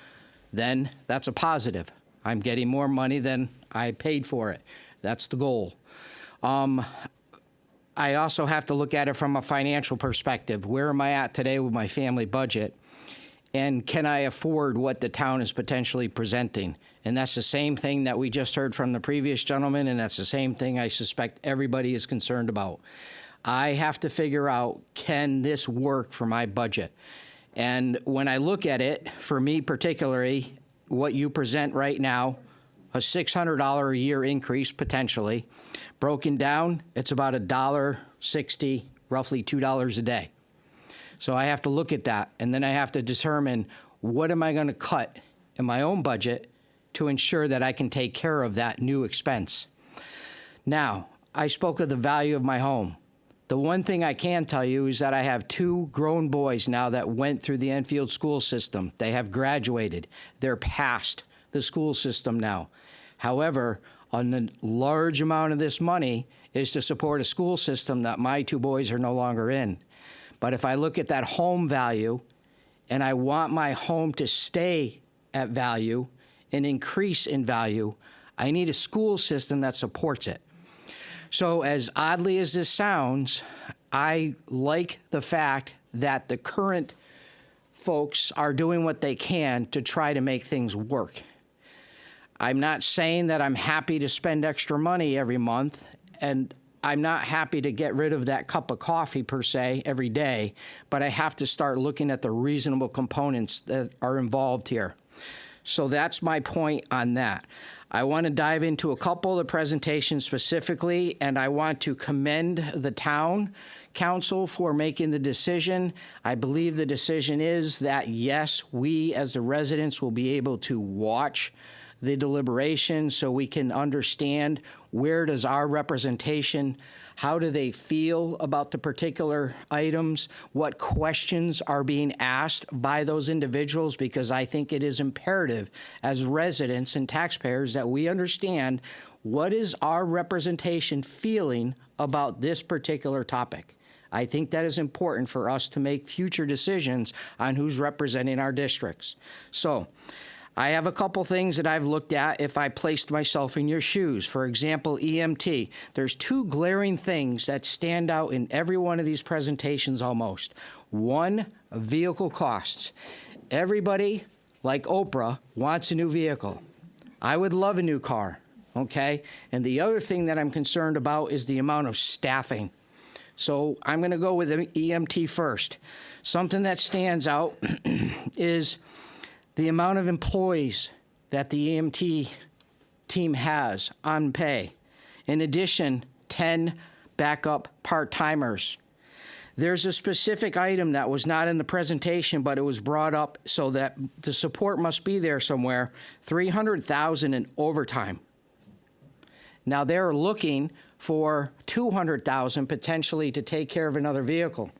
then that's a positive. I'm getting more money than I paid for it. That's the goal. I also have to look at it from a financial perspective. Where am I at today with my family budget? And can I afford what the town is potentially presenting? And that's the same thing that we just heard from the previous gentleman, and that's the same thing I suspect everybody is concerned about. I have to figure out, can this work for my budget? And when I look at it, for me particularly, what you present right now, a $600 a year increase potentially, broken down, it's about $1.60, roughly $2 a day. So I have to look at that, and then I have to determine what am I going to cut in my own budget to ensure that I can take care of that new expense. Now, I spoke of the value of my home. The one thing I can tell you is that I have 2 grown boys now that went through the Enfield school system. They have graduated. They're past the school system now. However, a large amount of this money is to support a school system that my 2 boys are no longer in. But if I look at that home value and I want my home to stay at value and increase in value, I need a school system that supports it. So as oddly as this sounds, I like the fact that the current folks are doing what they can to try to make things work. I'm not saying that I'm happy to spend extra money every month, and I'm not happy to get rid of that cup of coffee per se every day, but I have to start looking at the reasonable components that are involved here. So that's my point on that. I want to dive into a couple of the presentations specifically, and I want to commend the town council for making the decision. I believe the decision is that, yes, we as the residents will be able to watch the deliberation so we can understand where does our representation, how do they feel about the particular items, what questions are being asked by those individuals, because I think it is imperative as residents and taxpayers that we understand what is our representation feeling about this particular topic. I think that is important for us to make future decisions on who's representing our districts. So, I have a couple things that I've looked at if I placed myself in your shoes. For example, EMT. There's 2 glaring things that stand out in every one of these presentations almost. One, vehicle costs. Everybody, like Oprah, wants a new vehicle. I would love a new car, okay? And the other thing that I'm concerned about is the amount of staffing. So I'm going to go with EMT first. Something that stands out is the amount of employees that the EMT team has on pay. In addition, 10 backup part-timers. There's a specific item that was not in the presentation, but it was brought up so that the support must be there somewhere, $300,000 in overtime. Now they're looking for $200,000 potentially to take care of another vehicle.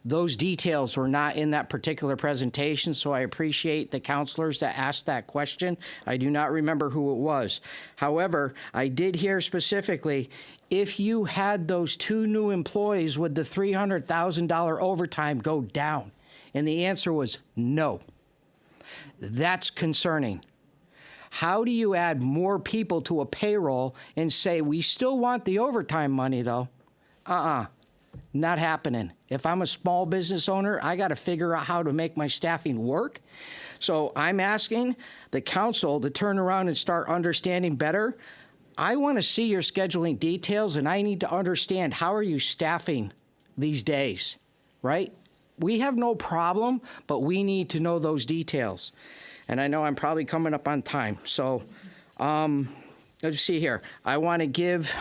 Those details were not in that particular presentation, so I appreciate the counselors that asked that question. I do not remember who it was. However, I did hear specifically, if you had those 2 new employees, would the $300,000 overtime go down? And the answer was no. That's concerning. How do you add more people to a payroll and say, we still want the overtime money, though? Not happening. If I'm a small business owner, I got to figure out how to make my staffing work. So I'm asking the council to turn around and start understanding better. I want to see your scheduling details, and I need to understand, how are you staffing these days, right? We have no problem, but we need to know those details. And I know I'm probably coming up on time. So let's see here. I want to give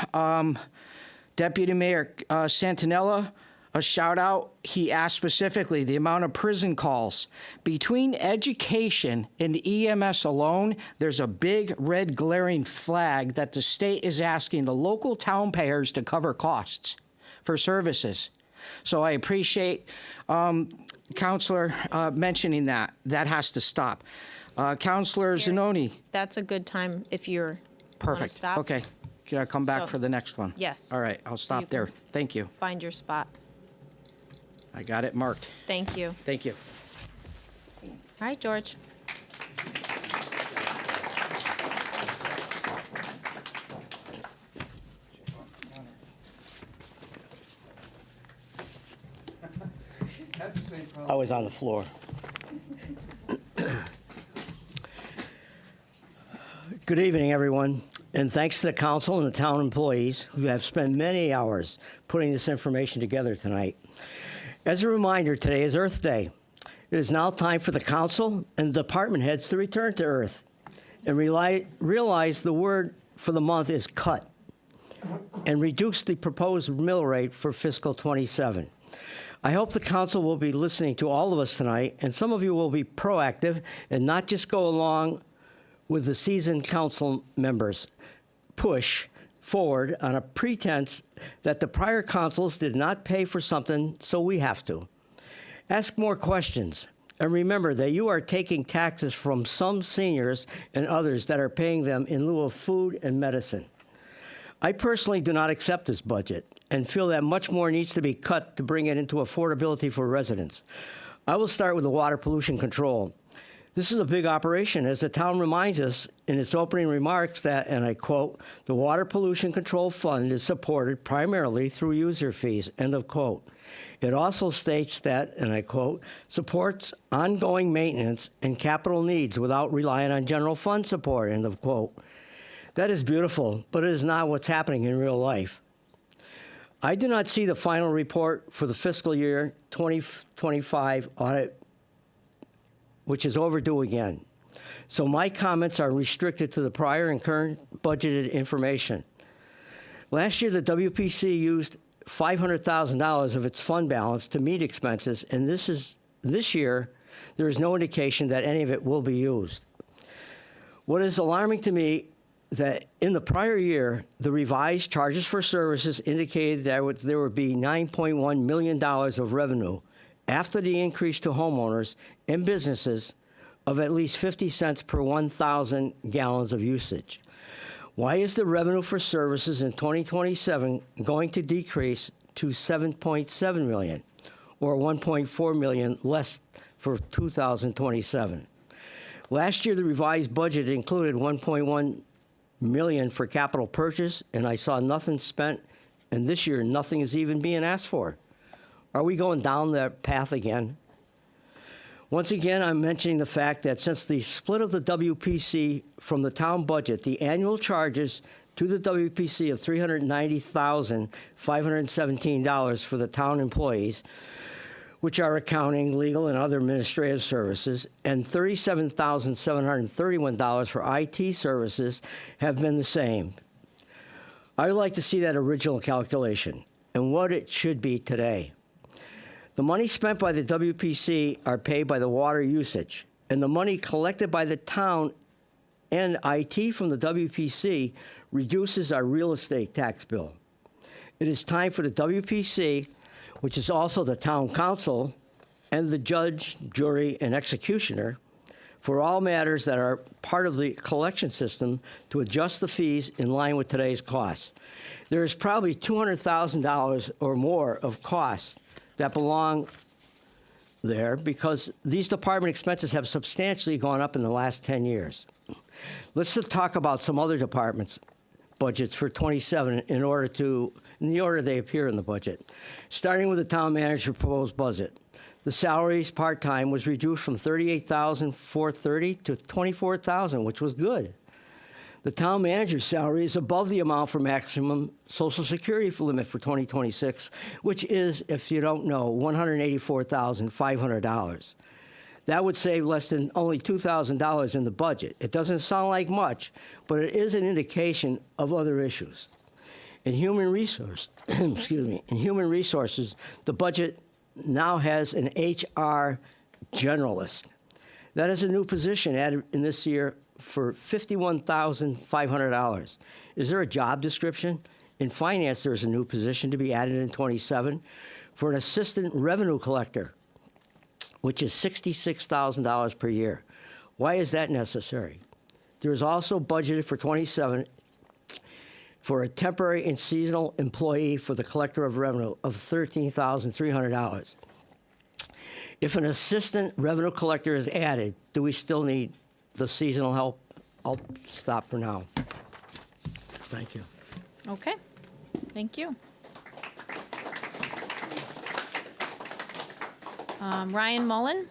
Deputy Mayor Santinella a shout out. He asked specifically the amount of prison calls. Between education and EMS alone, there's a big red glaring flag that the state is asking the local town payers to cover costs for services. So I appreciate Counselor mentioning that. That has to stop. Counselor Zanoni. That's a good time if you're wanna Perfect. stop. Okay. Can I come back So- for the next one? Yes. All right. I'll you stop can there. Thank you. Find your spot. I got it marked. Thank you. Thank you. All right, George. I was on the floor. Good evening, everyone, and thanks to the council and the town employees who have spent many hours putting this information together tonight. As a reminder, today is Earth Day. It is now time for the council and department heads to return to Earth and realize the word for the month is cut and reduce the proposed mill rate for fiscal 27. I hope the council will be listening to all of us tonight, and some of you will be proactive and not just go along with the seasoned council members' push forward on a pretense that the prior councils did not pay for something, so we have to. Ask more questions, and remember that you are taking taxes from some seniors and others that are paying them in lieu of food and medicine. I personally do not accept this budget and feel that much more needs to be cut to bring it into affordability for residents. I will start with the water pollution control. This is a big operation, as the town reminds us in its opening remarks that, and I quote, "The Water Pollution Control Fund is supported primarily through user fees," end of quote. It also states that, and I quote, "supports ongoing maintenance and capital needs without relying on general fund support," end of quote. That is beautiful, but it is not what's happening in real life. I do not see the final report for the fiscal year 2025 audit, which is overdue again. So my comments are restricted to the prior and current budgeted information. Last year, the WPC used $500,000 of its fund balance to meet expenses, and this year, there is no indication that any of it will be used. What is alarming to me that in the prior year, the revised charges for services indicated that there would be $9.1 million of revenue after the increase to homeowners and businesses of at least 50 cents per 1,000 gallons of usage. Why is the revenue for services in 2027 going to decrease to $7.7 million, or $1.4 million less for 2027? Last year, the revised budget included $1.1 million for capital purchase, and I saw nothing spent, and this year, nothing is even being asked for. Are we going down that path again? Once again, I'm mentioning the fact that since the split of the WPC from the town budget, the annual charges to the WPC of $390,517 for the town employees, which are accounting, legal, and other administrative services, and $37,731 for IT services have been the same. I would like to see that original calculation and what it should be today. The money spent by the WPC are paid by the water usage, and the money collected by the town and IT from the WPC reduces our real estate tax bill. It is time for the WPC, which is also the town council, and the judge, jury, and executioner, for all matters that are part of the collection system, to adjust the fees in line with today's costs. There is probably $200,000 or more of costs that belong there because these department expenses have substantially gone up in the last 10 years. Let's just talk about some other departments' budgets for 27 in the order they appear in the budget. Starting with the town manager proposed budget. The salaries part-time was reduced from $38,430 to $24,000, which was good. The town manager's salary is above the amount for maximum Social Security limit for 2026, which is, if you don't know, $184,500. That would save less than only $2,000 in the budget. It doesn't sound like much, but it is an indication of other issues. In human resources, the budget now has an HR generalist. That is a new position added in this year for $51,500. Is there a job description? In finance, there is a new position to be added in 27 for an assistant revenue collector, which is $66,000 per year. Why is that necessary? There is also budgeted for 27 for a temporary and seasonal employee for the collector of revenue of $13,300. If an assistant revenue collector is added, do we still need the seasonal help? I'll stop for now. Thank you. Okay, thank you. Ryan Mullen?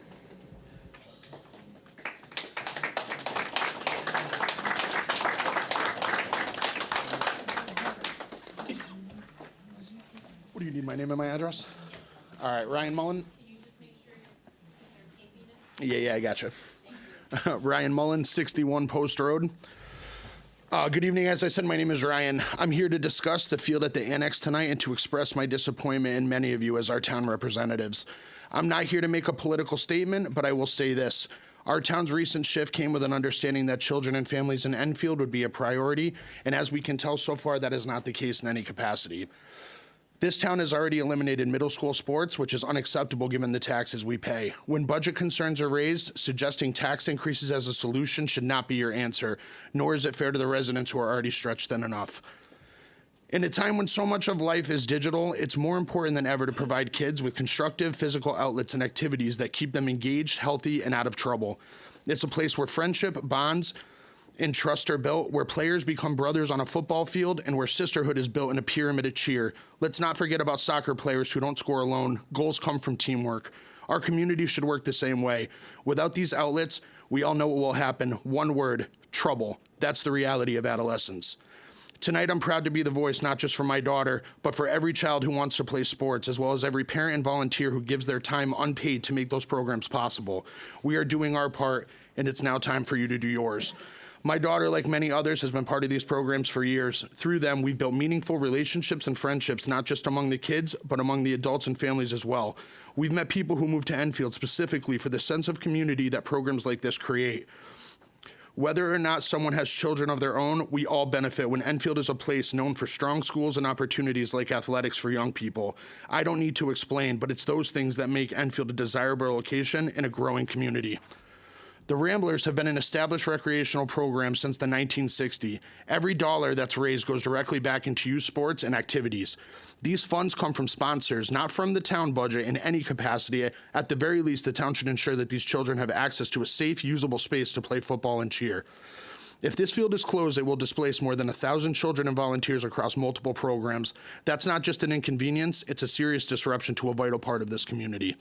What do you need, my name and my address? Yes. All right, Ryan Mullen. Can you just make sure you're taping it? Yeah, I gotcha. Ryan Mullen, 61 Post Road. Good evening. As I said, my name is Ryan. I'm here to discuss the field at the Annex tonight and to express my disappointment in many of you as our town representatives. I'm not here to make a political statement, but I will say this. Our town's recent shift came with an understanding that children and families in Enfield would be a priority, and as we can tell so far, that is not the case in any capacity. This town has already eliminated middle school sports, which is unacceptable given the taxes we pay. When budget concerns are raised, suggesting tax increases as a solution should not be your answer, nor is it fair to the residents who are already stretched thin enough. In a time when so much of life is digital, it's more important than ever to provide kids with constructive physical outlets and activities that keep them engaged, healthy, and out of trouble. It's a place where friendship, bonds, and trust are built, where players become brothers on a football field, and where sisterhood is built in a pyramid of cheer. Let's not forget about soccer players who don't score alone. Goals come from teamwork. Our community should work the same way. Without these outlets, we all know what will happen. One word: trouble. That's the reality of adolescence. Tonight, I'm proud to be the voice not just for my daughter, but for every child who wants to play sports, as well as every parent and volunteer who gives their time unpaid to make those programs possible. We are doing our part, and it's now time for you to do yours. My daughter, like many others, has been part of these programs for years. Through them, we've built meaningful relationships and friendships, not just among the kids, but among the adults and families as well. We've met people who moved to Enfield specifically for the sense of community that programs like this create. Whether or not someone has children of their own, we all benefit when Enfield is a place known for strong schools and opportunities like athletics for young people. I don't need to explain, but it's those things that make Enfield a desirable location and a growing community. The Ramblers have been an established recreational program since the 1960s. Every dollar that's raised goes directly back into youth sports and activities. These funds come from sponsors, not from the town budget in any capacity. At the very least, the town should ensure that these children have access to a safe, usable space to play football and cheer. If this field is closed, it will displace more than 1,000 children and volunteers across multiple programs. That's not just an inconvenience, it's a serious disruption to a vital part of this community.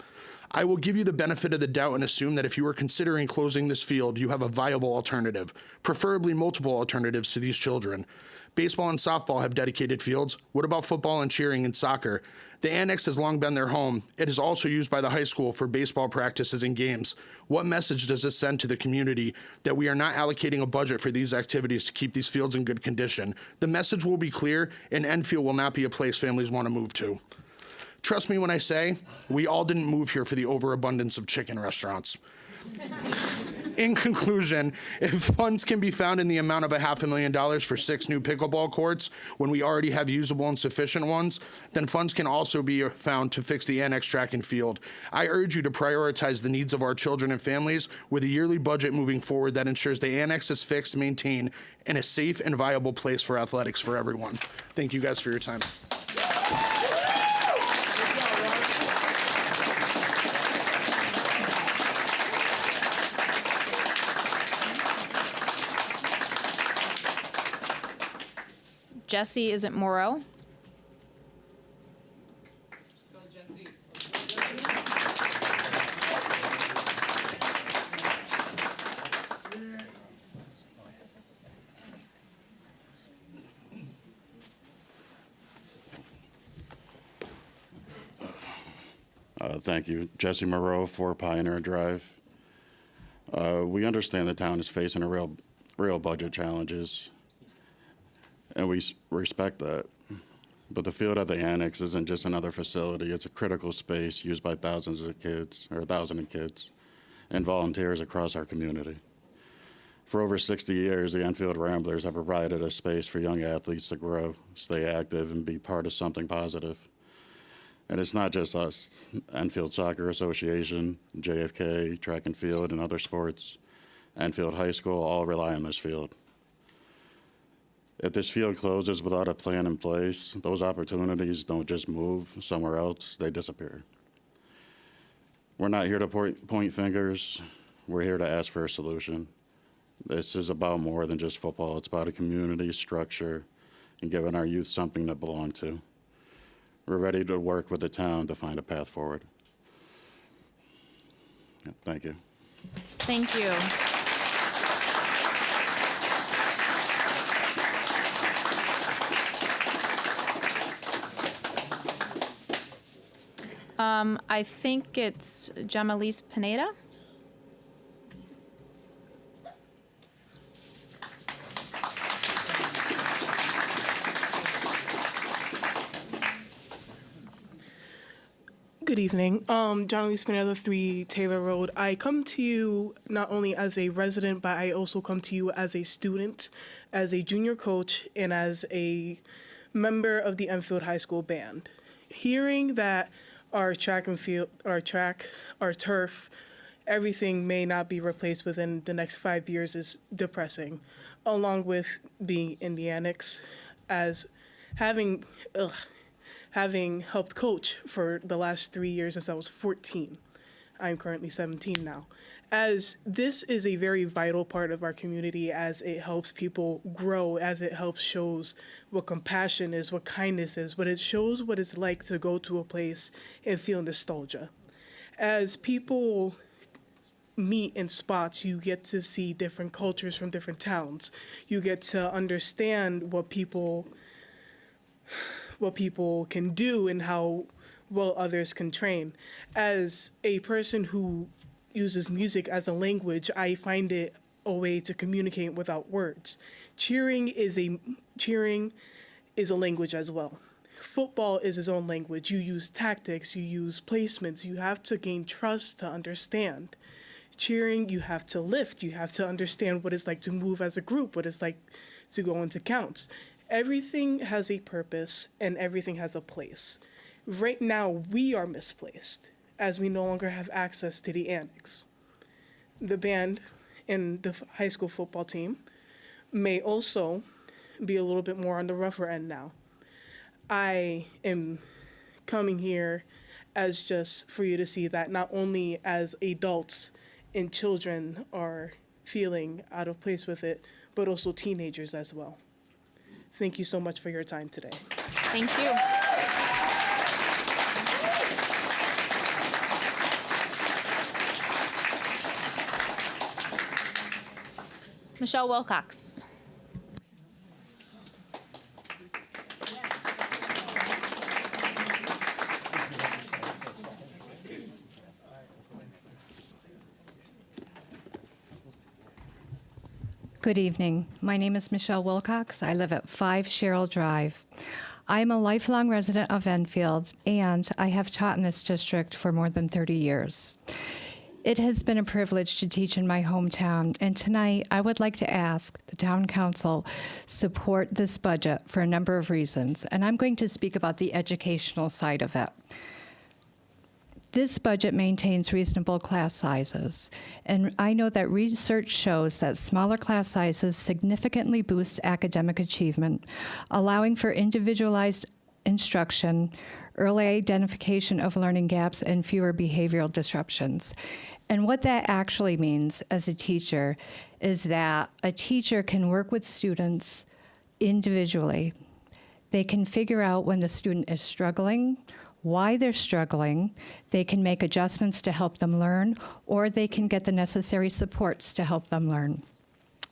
I will give you the benefit of the doubt and assume that if you are considering closing this field, you have a viable alternative, preferably multiple alternatives to these children. Baseball and softball have dedicated fields. What about football and cheering and soccer? The Annex has long been their home. It is also used by the high school for baseball practices and games. What message does this send to the community that we are not allocating a budget for these activities to keep these fields in good condition? The message will be clear, and Enfield will not be a place families want to move to. Trust me when I say, we all didn't move here for the overabundance of chicken restaurants. In conclusion, if funds can be found in the amount of $500,000 for 6 new pickleball courts when we already have usable and sufficient ones, then funds can also be found to fix the Annex track and field. I urge you to prioritize the needs of our children and families with a yearly budget moving forward that ensures the Annex is fixed, maintained, and a safe and viable place for athletics for everyone. Thank you guys for your time. Jesse, is it Moreau? Thank you. Jesse Moreau, 4 Pioneer Drive. We understand the town is facing a real budget challenges, and we respect that. But the field at the annex isn't just another facility. It's a critical space used by thousands of kids, or 1,000 kids, and volunteers across our community. For over 60 years, the Enfield Ramblers have provided a space for young athletes to grow, stay active, and be part of something positive. And it's not just us. Enfield Soccer Association, JFK, track and field, and other sports, Enfield High School all rely on this field. If this field closes without a plan in place, those opportunities don't just move somewhere else, they disappear. We're not here to point fingers. We're here to ask for a solution. This is about more than just football. It's about a community structure and giving our youth something to belong to. We're ready to work with the town to find a path forward. Yeah, thank you. Thank you. I think it's Gemalise Pineda. Good evening. John Lee Spinella, 3 Taylor Road. I come to you not only as a resident, but I also come to you as a student, as a junior coach, and as a member of the Enfield High School band. Hearing that our track and field, our turf, everything may not be replaced within the next 5 years is depressing, along with being in the annex as having helped coach for the last 3 years since I was 14. I'm currently 17 now. As this is a very vital part of our community, as it helps people grow, as it helps shows what compassion is, what kindness is, but it shows what it's like to go to a place and feel nostalgia. As people meet in spots, you get to see different cultures from different towns. You get to understand what people can do and how well others can train. As a person who uses music as a language, I find it a way to communicate without words. Cheering is a language as well. Football is its own language. You use tactics, you use placements, you have to gain trust to understand. Cheering, you have to lift, you have to understand what it's like to move as a group, what it's like to go into counts. Everything has a purpose and everything has a place. Right now, we are misplaced as we no longer have access to the annex. The band and the high school football team may also be a little bit more on the rougher end now. I am coming here as just for you to see that not only as adults and children are feeling out of place with it, but also teenagers as well. Thank you so much for your time today. Thank you. Michelle Wilcox. Good evening. My name is Michelle Wilcox. I live at 5 Sherrill Drive. I'm a lifelong resident of Enfield, and I have taught in this district for more than 30 years. It has been a privilege to teach in my hometown, and tonight I would like to ask the Town Council support this budget for a number of reasons, and I'm going to speak about the educational side of it. This budget maintains reasonable class sizes, and I know that research shows that smaller class sizes significantly boost academic achievement, allowing for individualized instruction, early identification of learning gaps, and fewer behavioral disruptions. And what that actually means as a teacher is that a teacher can work with students individually. They can figure out when the student is struggling, why they're struggling. They can make adjustments to help them learn, or they can get the necessary supports to help them learn.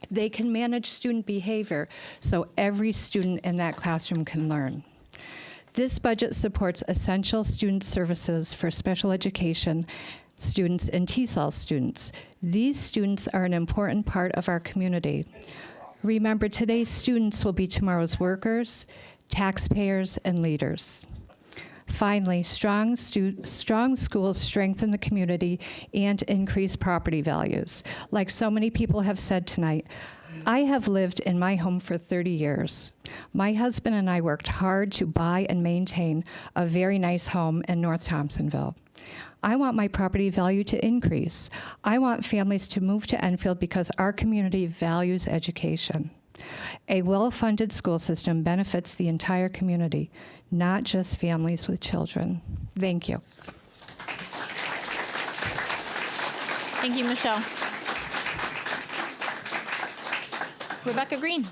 They can manage student behavior so every student in that classroom can learn. This budget supports essential student services for special education students and TESOL students. These students are an important part of our community. Remember, today's students will be tomorrow's workers, taxpayers, and leaders. Finally, strong schools strengthen the community and increase property values. Like so many people have said tonight, I have lived in my home for 30 years. My husband and I worked hard to buy and maintain a very nice home in North Thompsonville. I want my property value to increase. I want families to move to Enfield because our community values education. A well-funded school system benefits the entire community, not just families with children. Thank you. Thank you, Michelle. Rebecca Green.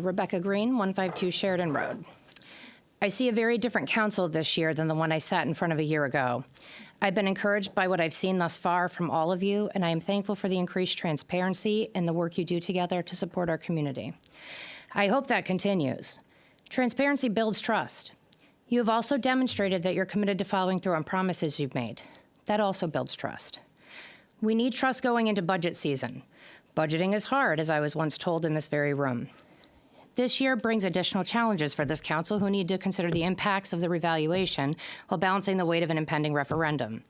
Rebecca Green, 152 Sheridan Road. I see a very different council this year than the one I sat in front of a year ago. I've been encouraged by what I've seen thus far from all of you, and I am thankful for the increased transparency and the work you do together to support our community. I hope that continues. Transparency builds trust. You have also demonstrated that you're committed to following through on promises you've made. That also builds trust. We need trust going into budget season. Budgeting is hard, as I was once told in this very room. This year brings additional challenges for this council who need to consider the impacts of the revaluation while balancing the weight of an impending referendum.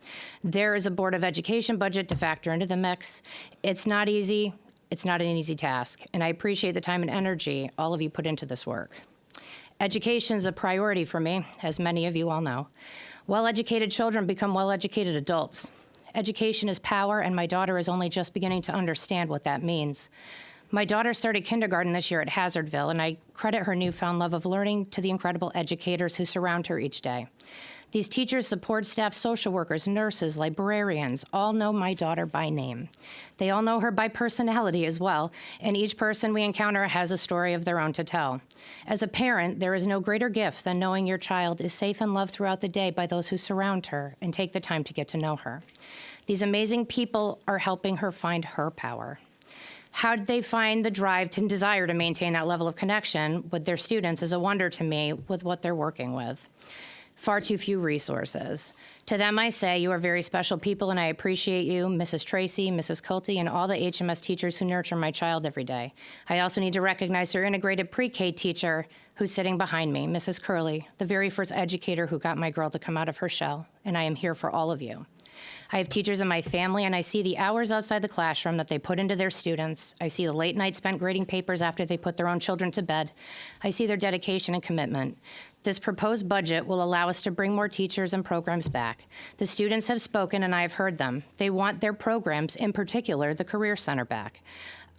There is a Board of Education budget to factor into the mix. It's not easy. It's not an easy task, and I appreciate the time and energy all of you put into this work. Education is a priority for me, as many of you all know. Well-educated children become well-educated adults. Education is power, and my daughter is only just beginning to understand what that means. My daughter started kindergarten this year at Hazardville, and I credit her newfound love of learning to the incredible educators who surround her each day. These teachers, support staff, social workers, nurses, librarians, all know my daughter by name. They all know her by personality as well, and each person we encounter has a story of their own to tell. As a parent, there is no greater gift than knowing your child is safe and loved throughout the day by those who surround her and take the time to get to know her. These amazing people are helping her find her power. How did they find the drive and desire to maintain that level of connection with their students is a wonder to me with what they're working with. Far too few resources. To them I say, you are very special people and I appreciate you, Mrs. Tracy, Mrs. Culte, and all the HMS teachers who nurture my child every day. I also need to recognize your integrated pre-K teacher who's sitting behind me, Mrs. Curley, the very first educator who got my girl to come out of her shell, and I am here for all of you. I have teachers in my family, and I see the hours outside the classroom that they put into their students. I see the late nights spent grading papers after they put their own children to bed. I see their dedication and commitment. This proposed budget will allow us to bring more teachers and programs back. The students have spoken, and I have heard them. They want their programs, in particular, the Career Center, back.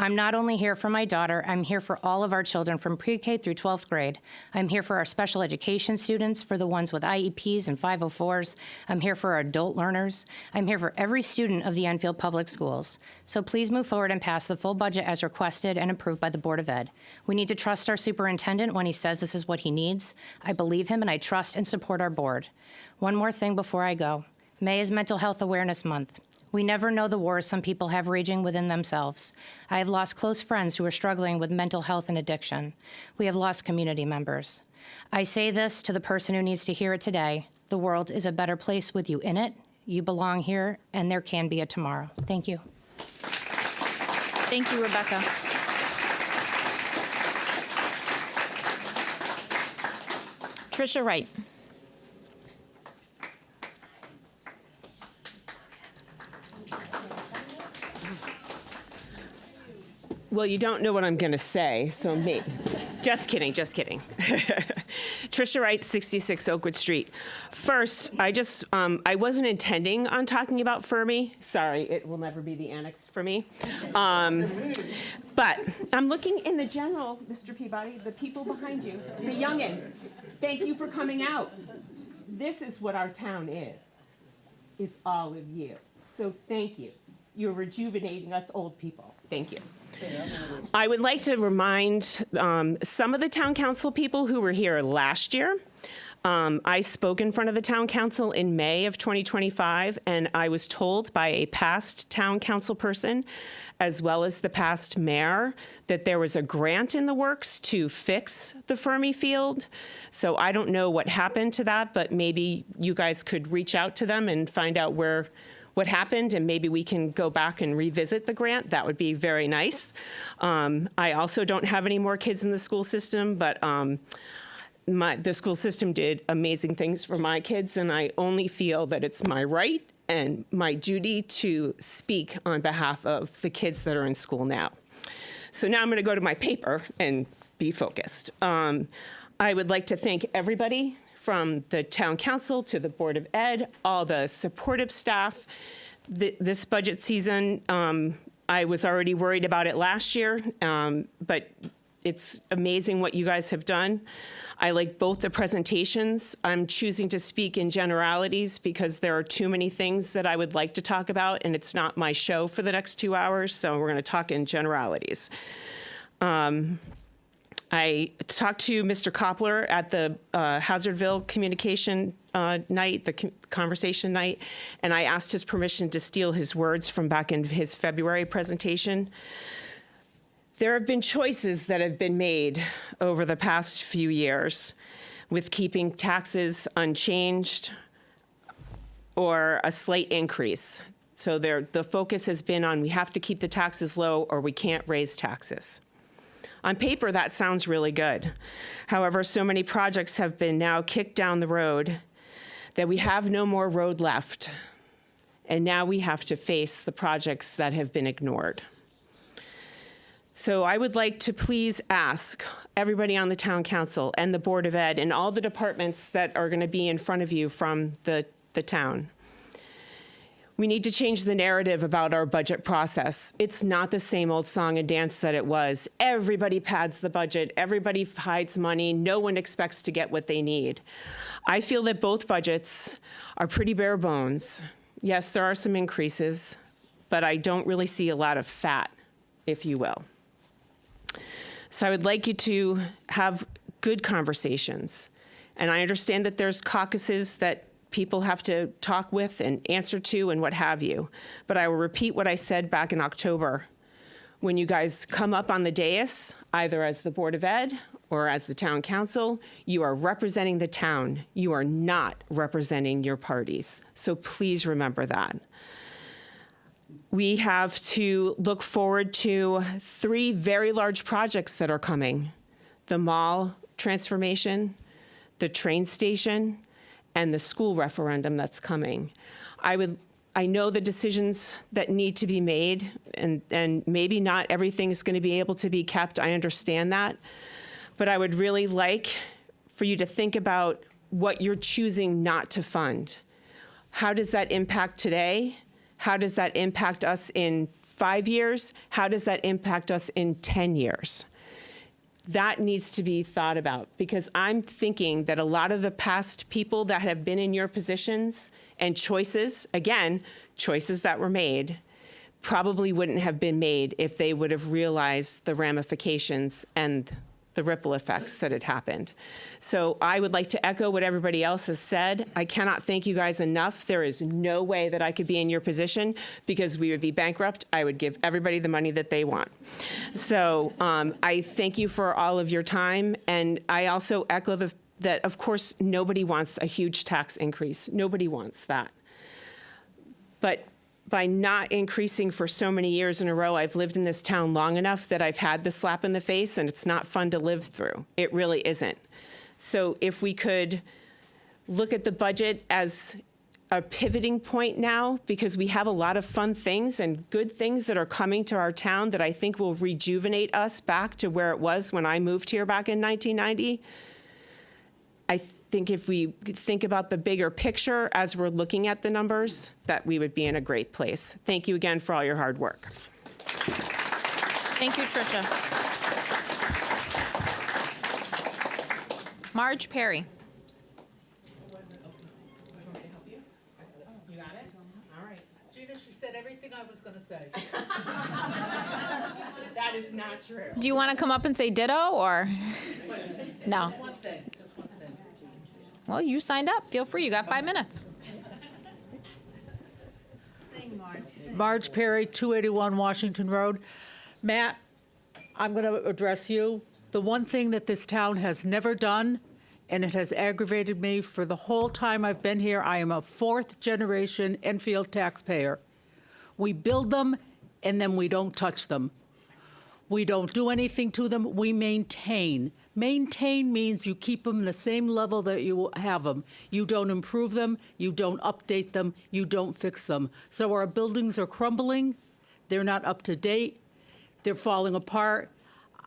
I'm not only here for my daughter, I'm here for all of our children from pre-K through 12th grade. I'm here for our special education students, for the ones with IEPs and 504s. I'm here for our adult learners. I'm here for every student of the Enfield Public Schools. So please move forward and pass the full budget as requested and approved by the Board of Ed. We need to trust our superintendent when he says this is what he needs. I believe him and I trust and support our board. One more thing before I go. May is Mental Health Awareness Month. We never know the wars some people have raging within themselves. I have lost close friends who are struggling with mental health and addiction. We have lost community members. I say this to the person who needs to hear it today. The world is a better place with you in it. You belong here, and there can be a tomorrow. Thank you. Thank you, Rebecca. Tricia Wright. Well, you don't know what I'm going to say, so me. Just kidding, just kidding. Tricia Wright, 66 Oakwood Street. First, I wasn't intending on talking about Fermi. Sorry, it will never be the annex for me. But I'm looking in the general, Mr. Peabody, the people behind you, the youngins. Thank you for coming out. This is what our town is. It's all of you. So thank you. You're rejuvenating us old people. Thank you. I would like to remind some of the town council people who were here last year. I spoke in front of the town council in May of 2025, and I was told by a past town council person, as well as the past mayor, that there was a grant in the works to fix the Fermi field. So I don't know what happened to that, but maybe you guys could reach out to them and find out what what happened, and maybe we can go back and revisit the grant. That would be very nice. I also don't have any more kids in the school system, but the school system did amazing things for my kids, and I only feel that it's my right and my duty to speak on behalf of the kids that are in school now. So now I'm going to go to my paper and be focused. I would like to thank everybody from the town council to the Board of Ed, all the supportive staff. This budget season, I was already worried about it last year, but it's amazing what you guys have done. I like both the presentations. I'm choosing to speak in generalities because there are too many things that I would like to talk about, and it's not my show for the next 2 hours, so we're going to talk in generalities. I talked to Mr. Koppler at the Hazardville communication night, the conversation night, and I asked his permission to steal his words from back in his February presentation. There have been choices that have been made over the past few years with keeping taxes unchanged or a slight increase. So the focus has been on we have to keep the taxes low or we can't raise taxes. On paper, that sounds really good. However, so many projects have been now kicked down the road that we have no more road left. And now we have to face the projects that have been ignored. So I would like to please ask everybody on the town council and the Board of Ed and all the departments that are going to be in front of you from the town. We need to change the narrative about our budget process. It's not the same old song and dance that it was. Everybody pads the budget. Everybody hides money. No one expects to get what they need. I feel that both budgets are pretty bare bones. Yes, there are some increases, but I don't really see a lot of fat, if you will. So I would like you to have good conversations. And I understand that there's caucuses that people have to talk with and answer to and what have you. But I will repeat what I said back in October. When you guys come up on the dais, either as the Board of Ed or as the town council, you are representing the town. You are not representing your parties. So please remember that. We have to look forward to 3 very large projects that are coming: the mall transformation, the train station, and the school referendum that's coming. I know the decisions that need to be made, and maybe not everything is going to be able to be kept. I understand that. But I would really like for you to think about what you're choosing not to fund. How does that impact today? How does that impact us in 5 years? How does that impact us in 10 years? That needs to be thought about, because I'm thinking that a lot of the past people that have been in your positions and choices, again, choices that were made, probably wouldn't have been made if they would have realized the ramifications and the ripple effects that had happened. So I would like to echo what everybody else has said. I cannot thank you guys enough. There is no way that I could be in your position, because we would be bankrupt. I would give everybody the money that they want. So I thank you for all of your time. And I also echo that, of course, nobody wants a huge tax increase. Nobody wants that. But by not increasing for so many years in a row, I've lived in this town long enough that I've had the slap in the face, and it's not fun to live through. It really isn't. So if we could look at the budget as a pivoting point now, because we have a lot of fun things and good things that are coming to our town that I think will rejuvenate us back to where it was when I moved here back in 1990. I think if we think about the bigger picture as we're looking at the numbers, that we would be in a great place. Thank you again for all your hard work. Thank you, Tricia. Marge Perry. You got it? All right. Gina, she said everything I was going to say. That is not true. Do you want to come up and say ditto, or? No. Just one thing. Well, you signed up. Feel free. You got 5 minutes. Marge Perry, 281 Washington Road. Matt, I'm going to address you. The one thing that this town has never done and it has aggravated me for the whole time I've been here. I am a fourth-generation Enfield taxpayer. We build them, and then we don't touch them. We don't do anything to them. We maintain. Maintain means you keep them the same level that you have them. You don't improve them. You don't update them. You don't fix them. So our buildings are crumbling. They're not up to date. They're falling apart.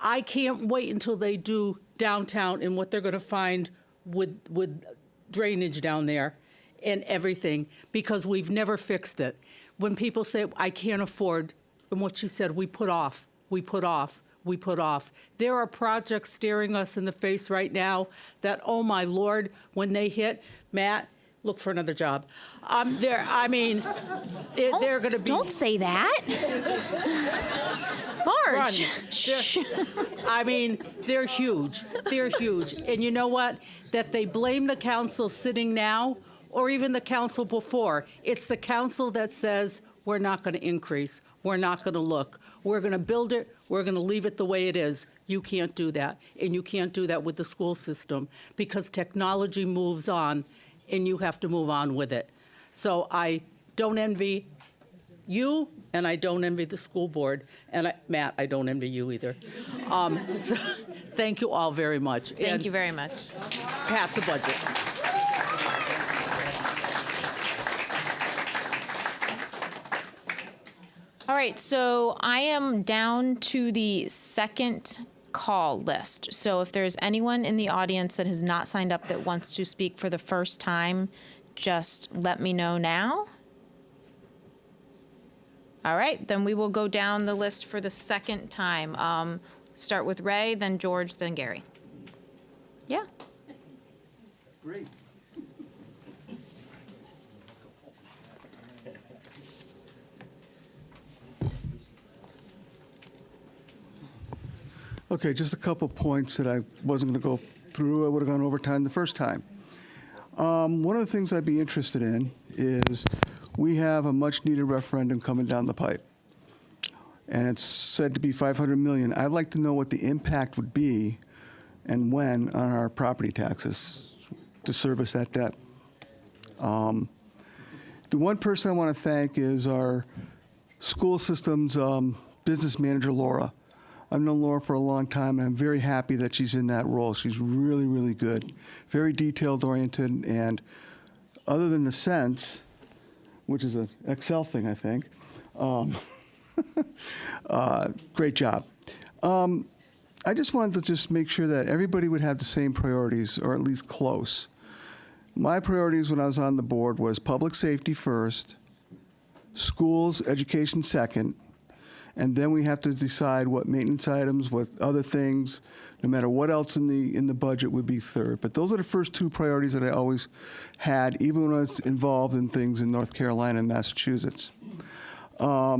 I can't wait until they do downtown and what they're going to find with drainage down there and everything, because we've never fixed it. When people say, I can't afford, and what she said, we put off, we put off, we put off. There are projects staring us in the face right now that, oh my Lord, when they hit, Matt, look for another job. They're going to be. Don't say that. Marge. I mean, they're huge. They're huge. And you know what? That they blame the council sitting now or even the council before. It's the council that says, we're not going to increase. We're not going to look. We're going to build it. We're going to leave it the way it is. You can't do that. And you can't do that with the school system because technology moves on and you have to move on with it. So I don't envy you, and I don't envy the school board. And Matt, I don't envy you either. So thank you all very much. Thank you very much. Pass the budget. All right, so I am down to the second call list. So if there's anyone in the audience that has not signed up that wants to speak for the first time, just let me know now. All right, then we will go down the list for the second time. Start with Ray, then George, then Gary. Yeah. Great. Okay, just a couple points that I wasn't going to go through. I would have gone overtime the first time. One of the things I'd be interested in is we have a much-needed referendum coming down the pipe, and it's said to be $500 million. I'd like to know what the impact would be and when on our property taxes to service that debt. The one person I want to thank is our school system's business manager, Laura. I've known Laura for a long time, and I'm very happy that she's in that role. She's really, really good, very detailed-oriented, and other than the sense, which is an Excel thing, I think, great job. I just wanted to just make sure that everybody would have the same priorities, or at least close. My priorities when I was on the board was public safety first, schools, education second, and then we have to decide what maintenance items, what other things, no matter what else in the budget would be third. But those are the first two priorities that I always had, even when I was involved in things in North Carolina and Massachusetts. I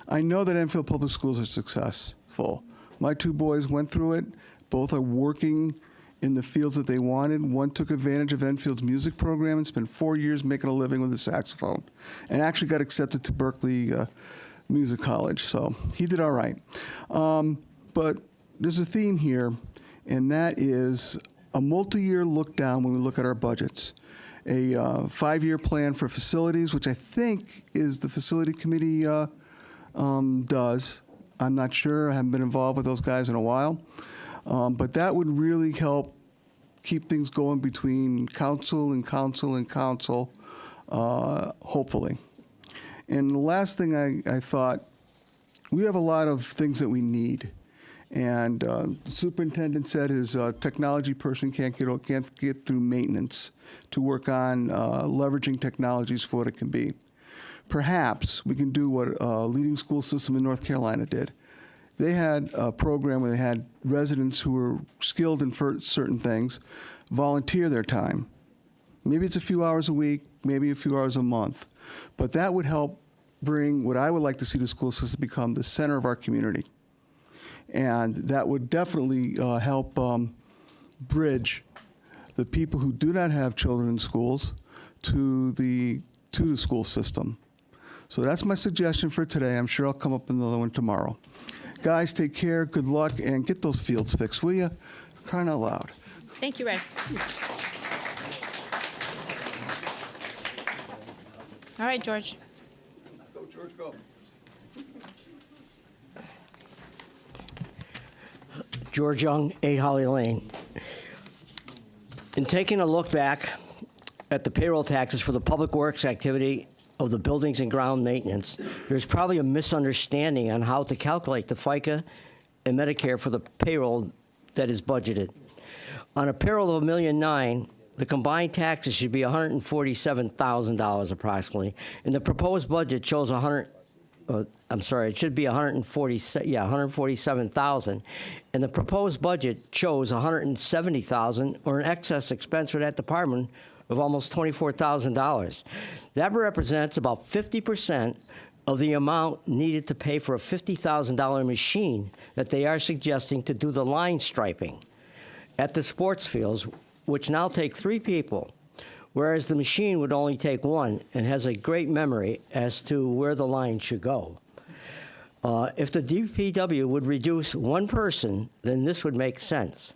know that Enfield Public Schools are successful. My two boys went through it. Both are working in the fields that they wanted. One took advantage of Enfield's music program and spent 4 years making a living with a saxophone, and actually got accepted to Berkeley Music College, so he did all right. But there's a theme here, and that is a multi-year look down when we look at our budgets. A 5-year plan for facilities, which I think is the facility committee does. I'm not sure. I haven't been involved with those guys in a while. But that would really help keep things going between council and council and council, hopefully. And the last thing I thought, we have a lot of things that we need. And the superintendent said his technology person can't get through maintenance to work on leveraging technologies for what it can be. Perhaps we can do what a leading school system in North Carolina did. They had a program where they had residents who were skilled in certain things volunteer their time. Maybe it's a few hours a week, maybe a few hours a month. But that would help bring what I would like to see the school system become the center of our community. And that would definitely help bridge the people who do not have children in schools to the school system. So that's my suggestion for today. I'm sure I'll come up with another one tomorrow. Guys, take care, good luck, and get those fields fixed, will you? Crying out loud. Thank you, Ray. All right, George. Go, George, go. George Young, 8 Holly Lane. In taking a look back at the payroll taxes for the public works activity of the buildings and ground maintenance, there's probably a misunderstanding on how to calculate the FICA and Medicare for the payroll that is budgeted. On a payroll of $1.9 million, the combined taxes should be $147,000 approximately, and the proposed budget shows it should be 147,000, and the proposed budget shows 170,000, or an excess expense for that department of almost $24,000. That represents about 50% of the amount needed to pay for a $50,000 machine that they are suggesting to do the line striping at the sports fields, which now take 3 people, whereas the machine would only take 1 and has a great memory as to where the line should go. If the DPW would reduce 1 person, then this would make sense.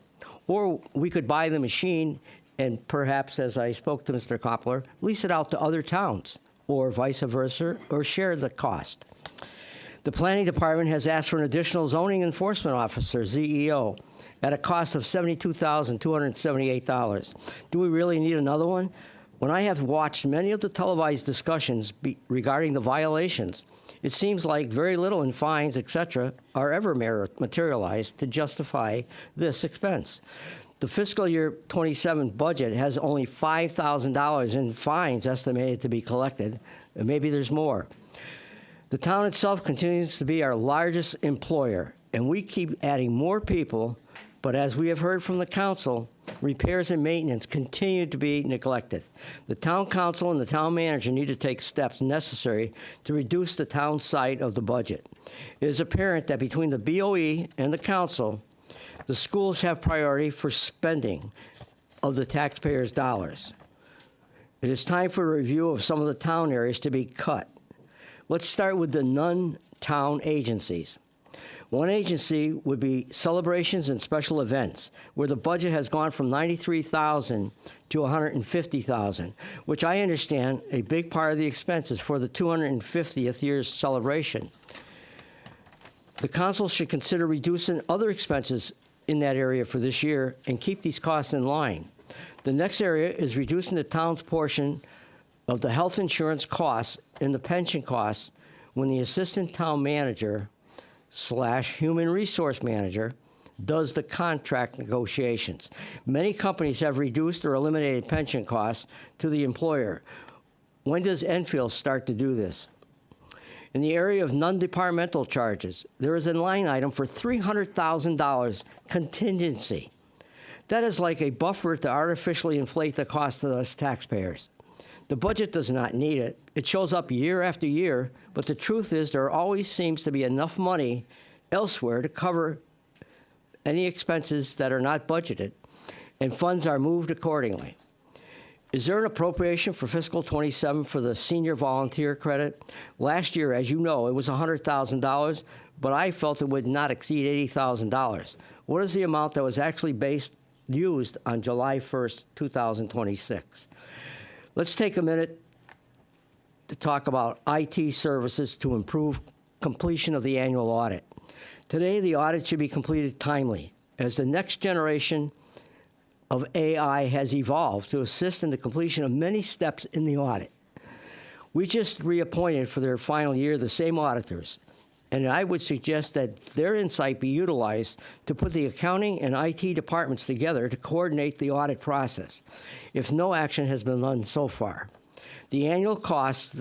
Or we could buy the machine and perhaps, as I spoke to Mr. Koppler, lease it out to other towns, or vice versa, or share the cost. The planning department has asked for an additional zoning enforcement officer, ZEO, at a cost of $72,278. Do we really need another one? When I have watched many of the televised discussions regarding the violations, it seems like very little in fines, etc., are ever materialized to justify this expense. The fiscal year 27 budget has only $5,000 in fines estimated to be collected, and maybe there's more. The town itself continues to be our largest employer, and we keep adding more people, but as we have heard from the council, repairs and maintenance continue to be neglected. The town council and the town manager need to take steps necessary to reduce the town side of the budget. It is apparent that between the BOE and the council, the schools have priority for spending of the taxpayers' dollars. It is time for a review of some of the town areas to be cut. Let's start with the non-town agencies. One agency would be celebrations and special events, where the budget has gone from $93,000 to $150,000, which I understand a big part of the expenses for the 250th year's celebration. The council should consider reducing other expenses in that area for this year and keep these costs in line. The next area is reducing the town's portion of the health insurance costs and the pension costs when the assistant town manager / human resource manager does the contract negotiations. Many companies have reduced or eliminated pension costs to the employer. When does Enfield start to do this? In the area of non-departmental charges, there is a line item for $300,000 contingency. That is like a buffer to artificially inflate the cost of us taxpayers. The budget does not need it. It shows up year after year, but the truth is there always seems to be enough money elsewhere to cover any expenses that are not budgeted, and funds are moved accordingly. Is there an appropriation for fiscal 27 for the senior volunteer credit? Last year, as you know, it was $100,000, but I felt it would not exceed $80,000. What is the amount that was actually used on July 1st, 2026? Let's take a minute to talk about IT services to improve completion of the annual audit. Today, the audit should be completed timely, as the next generation of AI has evolved to assist in the completion of many steps in the audit. We just reappointed for their final year the same auditors, and I would suggest that their insight be utilized to put the accounting and IT departments together to coordinate the audit process, if no action has been done so far. The annual cost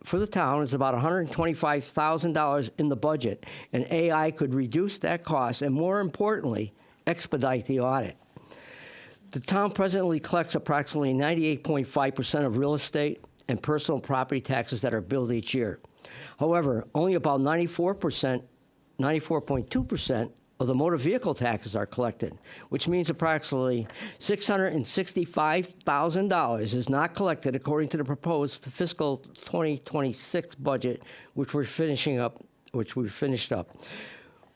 for the town is about $125,000 in the budget, and AI could reduce that cost and, more importantly, expedite the audit. The town presently collects approximately 98.5% of real estate and personal property taxes that are billed each year. However, only about 94.2% of the motor vehicle taxes are collected, which means approximately $665,000 is not collected according to the proposed fiscal 2026 budget, which we finished up.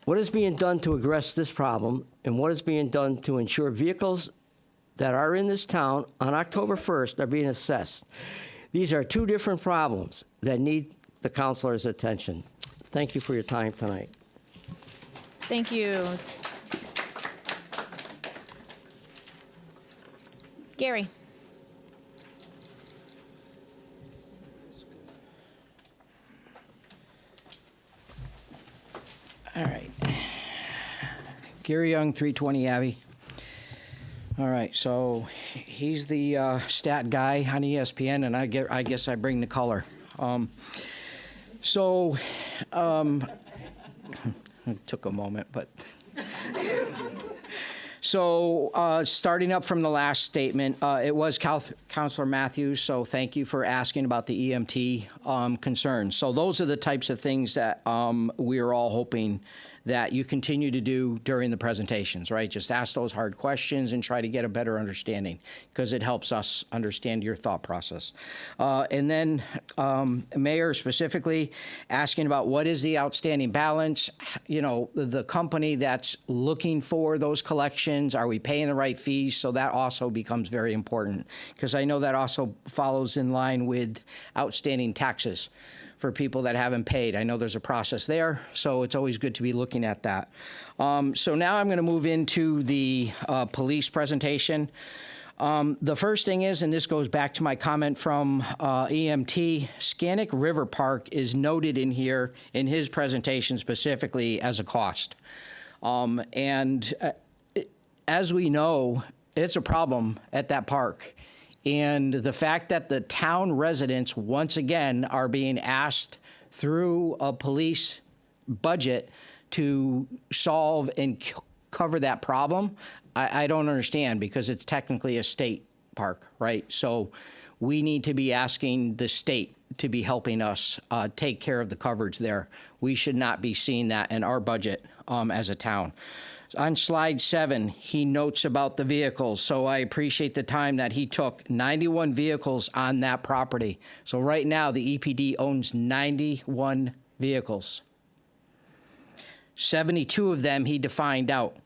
What is being done to address this problem, and what is being done to ensure vehicles that are in this town on October 1st are being assessed. These are two different problems that need the councilor's attention. Thank you for your time tonight. Thank you. Gary. All right. Gary Young, 320 Abbey. All right, so he's the stat guy on ESPN, and I guess I bring the color. It took a moment, but. So starting up from the last statement, it was Councilor Matthews, so thank you for asking about the EMT concerns. So those are the types of things that we are all hoping that you continue to do during the presentations, right? Just ask those hard questions and try to get a better understanding, because it helps us understand your thought process. And then Mayor specifically asking about what is the outstanding balance, you know, the company that's looking for those collections, are we paying the right fees? So that also becomes very important, because I know that also follows in line with outstanding taxes for people that haven't paid. I know there's a process there, so it's always good to be looking at that. So now I'm going to move into the police presentation. The first thing is, and this goes back to my comment from EMT, Scannick River Park is noted in here in his presentation specifically as a cost. As we know, it's a problem at that park. And the fact that the town residents, once again, are being asked through a police budget to solve and cover that problem, I don't understand, because it's technically a state park, right? So we need to be asking the state to be helping us take care of the coverage there. We should not be seeing that in our budget as a town. On slide 7, he notes about the vehicles, so I appreciate the time that he took. 91 vehicles on that property. So right now, the EPD owns 91 vehicles. 72 of them he defined out.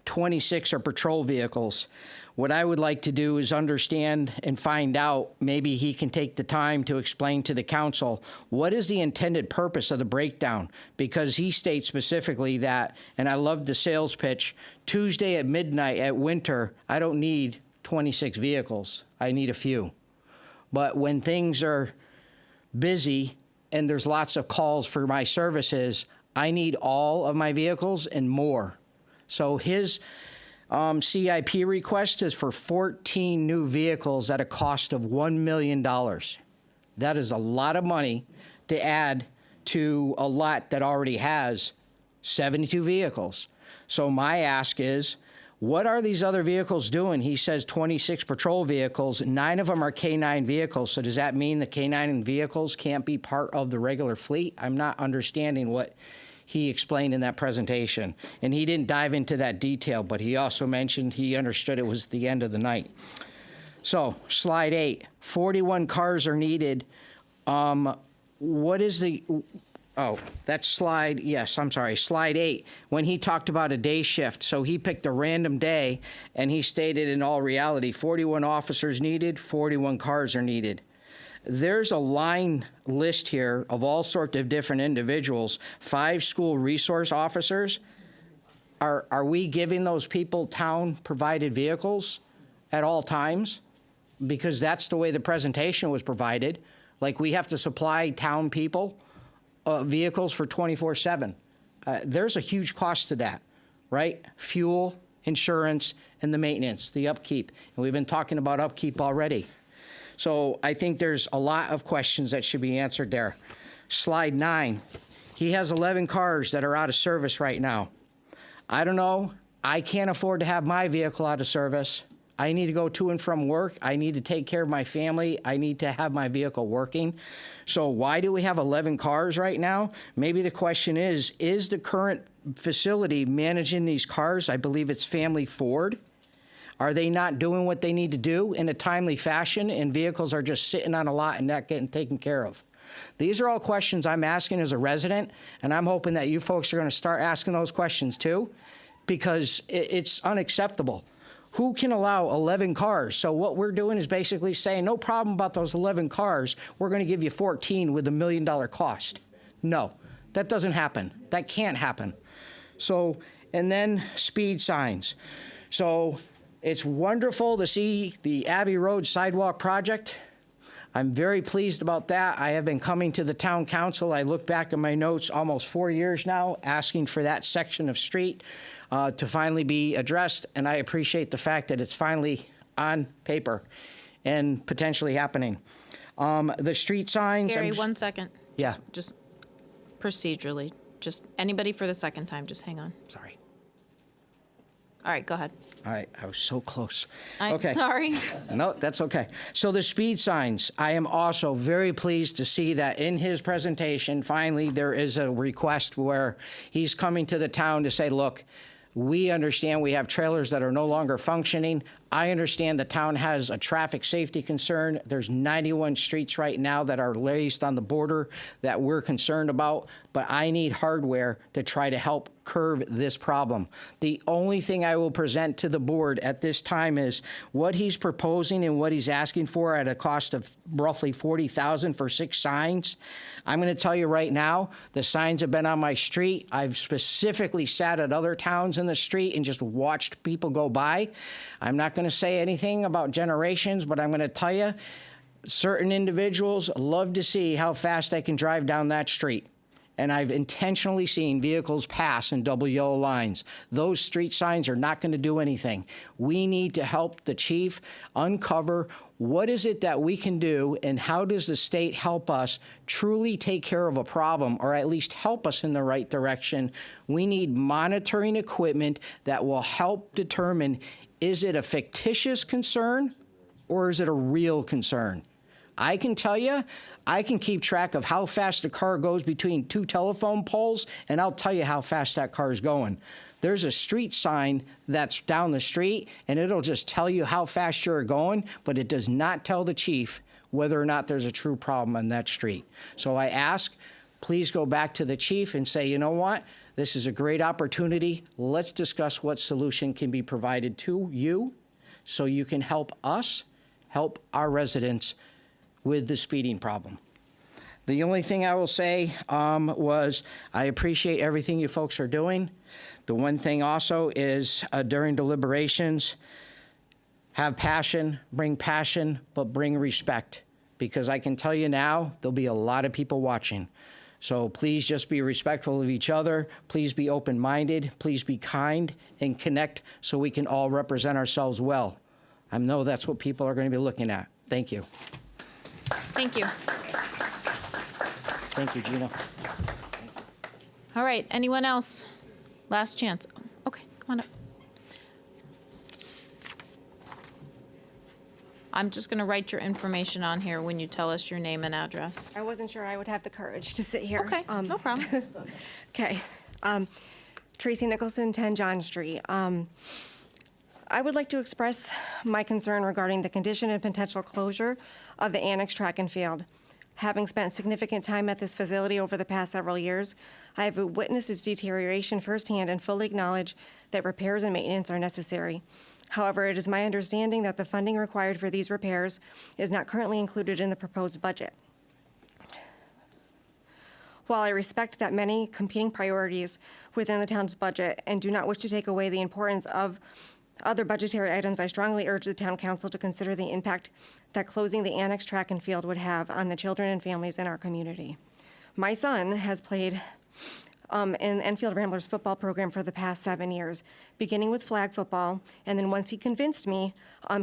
26 are patrol vehicles. What I would like to do is understand and find out, maybe he can take the time to explain to the council, what is the intended purpose of the breakdown? Because he states specifically that, and I love the sales pitch, Tuesday at midnight at Winter, I don't need 26 vehicles. I need a few. But when things are busy and there's lots of calls for my services, I need all of my vehicles and more. So his CIP request is for 14 new vehicles at a cost of $1 million. That is a lot of money to add to a lot that already has 72 vehicles. So my ask is, what are these other vehicles doing? He says 26 patrol vehicles, 9 of them are K-9 vehicles. So does that mean the K-9 vehicles can't be part of the regular fleet? I'm not understanding what he explained in that presentation. And he didn't dive into that detail, but he also mentioned he understood it was the end of the night. So, slide 8, 41 cars are needed. What is the, oh, that's slide, yes, I'm sorry, slide 8, when he talked about a day shift. So he picked a random day, and he stated in all reality, 41 officers needed, 41 cars are needed. There's a line list here of all sorts of different individuals. 5 school resource officers. Are we giving those people town-provided vehicles at all times? Because that's the way the presentation was provided. Like, we have to supply town people vehicles for 24/7. There's a huge cost to that, right? Fuel, insurance, and the maintenance, the upkeep. And we've been talking about upkeep already. So I think there's a lot of questions that should be answered there. Slide 9, he has 11 cars that are out of service right now. I don't know, I can't afford to have my vehicle out of service. I need to go to and from work. I need to take care of my family. I need to have my vehicle working. So why do we have 11 cars right now? Maybe the question is the current facility managing these cars? I believe it's Family Ford. Are they not doing what they need to do in a timely fashion, and vehicles are just sitting on a lot and not getting taken care of? These are all questions I'm asking as a resident, and I'm hoping that you folks are going to start asking those questions too, because it's unacceptable. Who can allow 11 cars? So what we're doing is basically saying, no problem about those 11 cars. We're going to give you 14 with $1 million cost. No, that doesn't happen. That can't happen. So, and then speed signs. So it's wonderful to see the Abbey Road sidewalk project. I'm very pleased about that. I have been coming to the town council. I look back at my notes almost 4 years now, asking for that section of street to finally be addressed, and I appreciate the fact that it's finally on paper and potentially happening. The street signs. Gary, 1 second. Yeah. Just procedurally, just anybody for the second time, just hang on. Sorry. All right, go ahead. All right, I was so close. I'm Okay. sorry. No, that's okay. So the speed signs, I am also very pleased to see that in his presentation, finally, there is a request where he's coming to the town to say, look, we understand we have trailers that are no longer functioning. I understand the town has a traffic safety concern. There's 91 streets right now that are laced on the border that we're concerned about, but I need hardware to try to help curb this problem. The only thing I will present to the board at this time is what he's proposing and what he's asking for at a cost of roughly $40,000 for 6 signs. I'm going to tell you right now, the signs have been on my street. I've specifically sat at other towns in the street and just watched people go by. I'm not going to say anything about generations, but I'm going to tell you, certain individuals love to see how fast they can drive down that street. And I've intentionally seen vehicles pass in double yellow lines. Those street signs are not going to do anything. We need to help the chief uncover what is it that we can do and how does the state help us truly take care of a problem or at least help us in the right direction. We need monitoring equipment that will help determine, is it a fictitious concern or is it a real concern? I can tell you, I can keep track of how fast a car goes between 2 telephone poles, and I'll tell you how fast that car is going. There's a street sign that's down the street, and it'll just tell you how fast you're going, but it does not tell the chief whether or not there's a true problem on that street. So I ask, please go back to the chief and say, you know what? This is a great opportunity. Let's discuss what solution can be provided to you so you can help us help our residents with the speeding problem. The only thing I will say was I appreciate everything you folks are doing. The one thing also is during deliberations, have passion, but bring respect. Because I can tell you now, there'll be a lot of people watching. So please just be respectful of each other. Please be open-minded. Please be kind and connect so we can all represent ourselves well. I know that's what people are going to be looking at. Thank you. Thank you. Thank you, Gina. All right, anyone else? Last chance. Okay, come on up. I'm just going to write your information on here when you tell us your name and address. I wasn't sure I would have the courage to sit here. Okay, no problem. Okay. Tracy Nicholson, 10 John Street. I would like to express my concern regarding the condition and potential closure of the annex track and field. Having spent significant time at this facility over the past several years, I have witnessed its deterioration firsthand and fully acknowledge that repairs and maintenance are necessary. However, it is my understanding that the funding required for these repairs is not currently included in the proposed budget. While I respect that many competing priorities within the town's budget and do not wish to take away the importance of other budgetary items, I strongly urge the town council to consider the impact that closing the annex track and field would have on the children and families in our community. My son has played in Enfield Ramblers football program for the past 7 years, beginning with flag football, and then once he convinced me,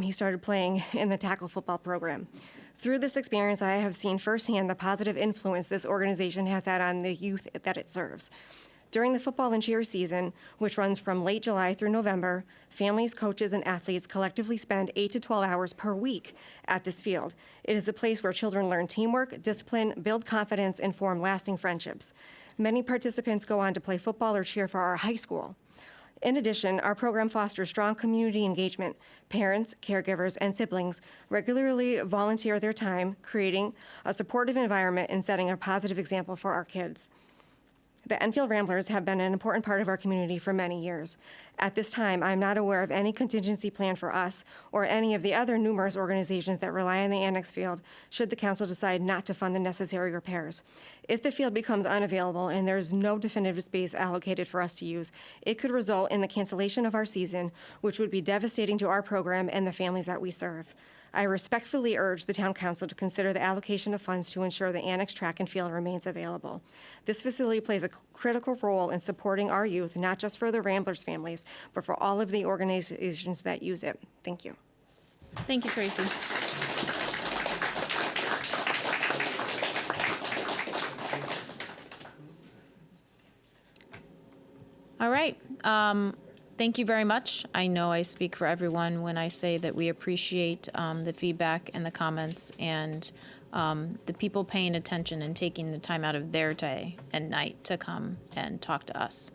he started playing in the tackle football program. Through this experience, I have seen firsthand the positive influence this organization has had on the youth that it serves. During the football and cheer season, which runs from late July through November, families, coaches, and athletes collectively spend 8 to 12 hours per week at this field. It is a place where children learn teamwork, discipline, build confidence, and form lasting friendships. Many participants go on to play football or cheer for our high school. In addition, our program fosters strong community engagement. Parents, caregivers, and siblings regularly volunteer their time, creating a supportive environment and setting a positive example for our kids. The Enfield Ramblers have been an important part of our community for many years. At this time, I'm not aware of any contingency plan for us or any of the other numerous organizations that rely on the annex field should the council decide not to fund the necessary repairs. If the field becomes unavailable and there's no definitive space allocated for us to use, it could result in the cancellation of our season, which would be devastating to our program and the families that we serve. I respectfully urge the town council to consider the allocation of funds to ensure the annex track and field remains available. This facility plays a critical role in supporting our youth, not just for the Ramblers families, but for all of the organizations that use it. Thank you. Thank you, Tracy. All right. Thank you very much. I know I speak for everyone when I say that we appreciate the feedback and the comments and the people paying attention and taking the time out of their day and night to come and talk to us.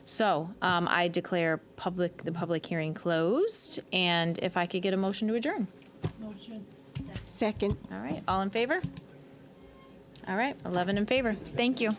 So I declare the public hearing closed, and if I could get a motion to adjourn. Motion. Second. All right, all in favor? All right, 11 in favor. Thank you.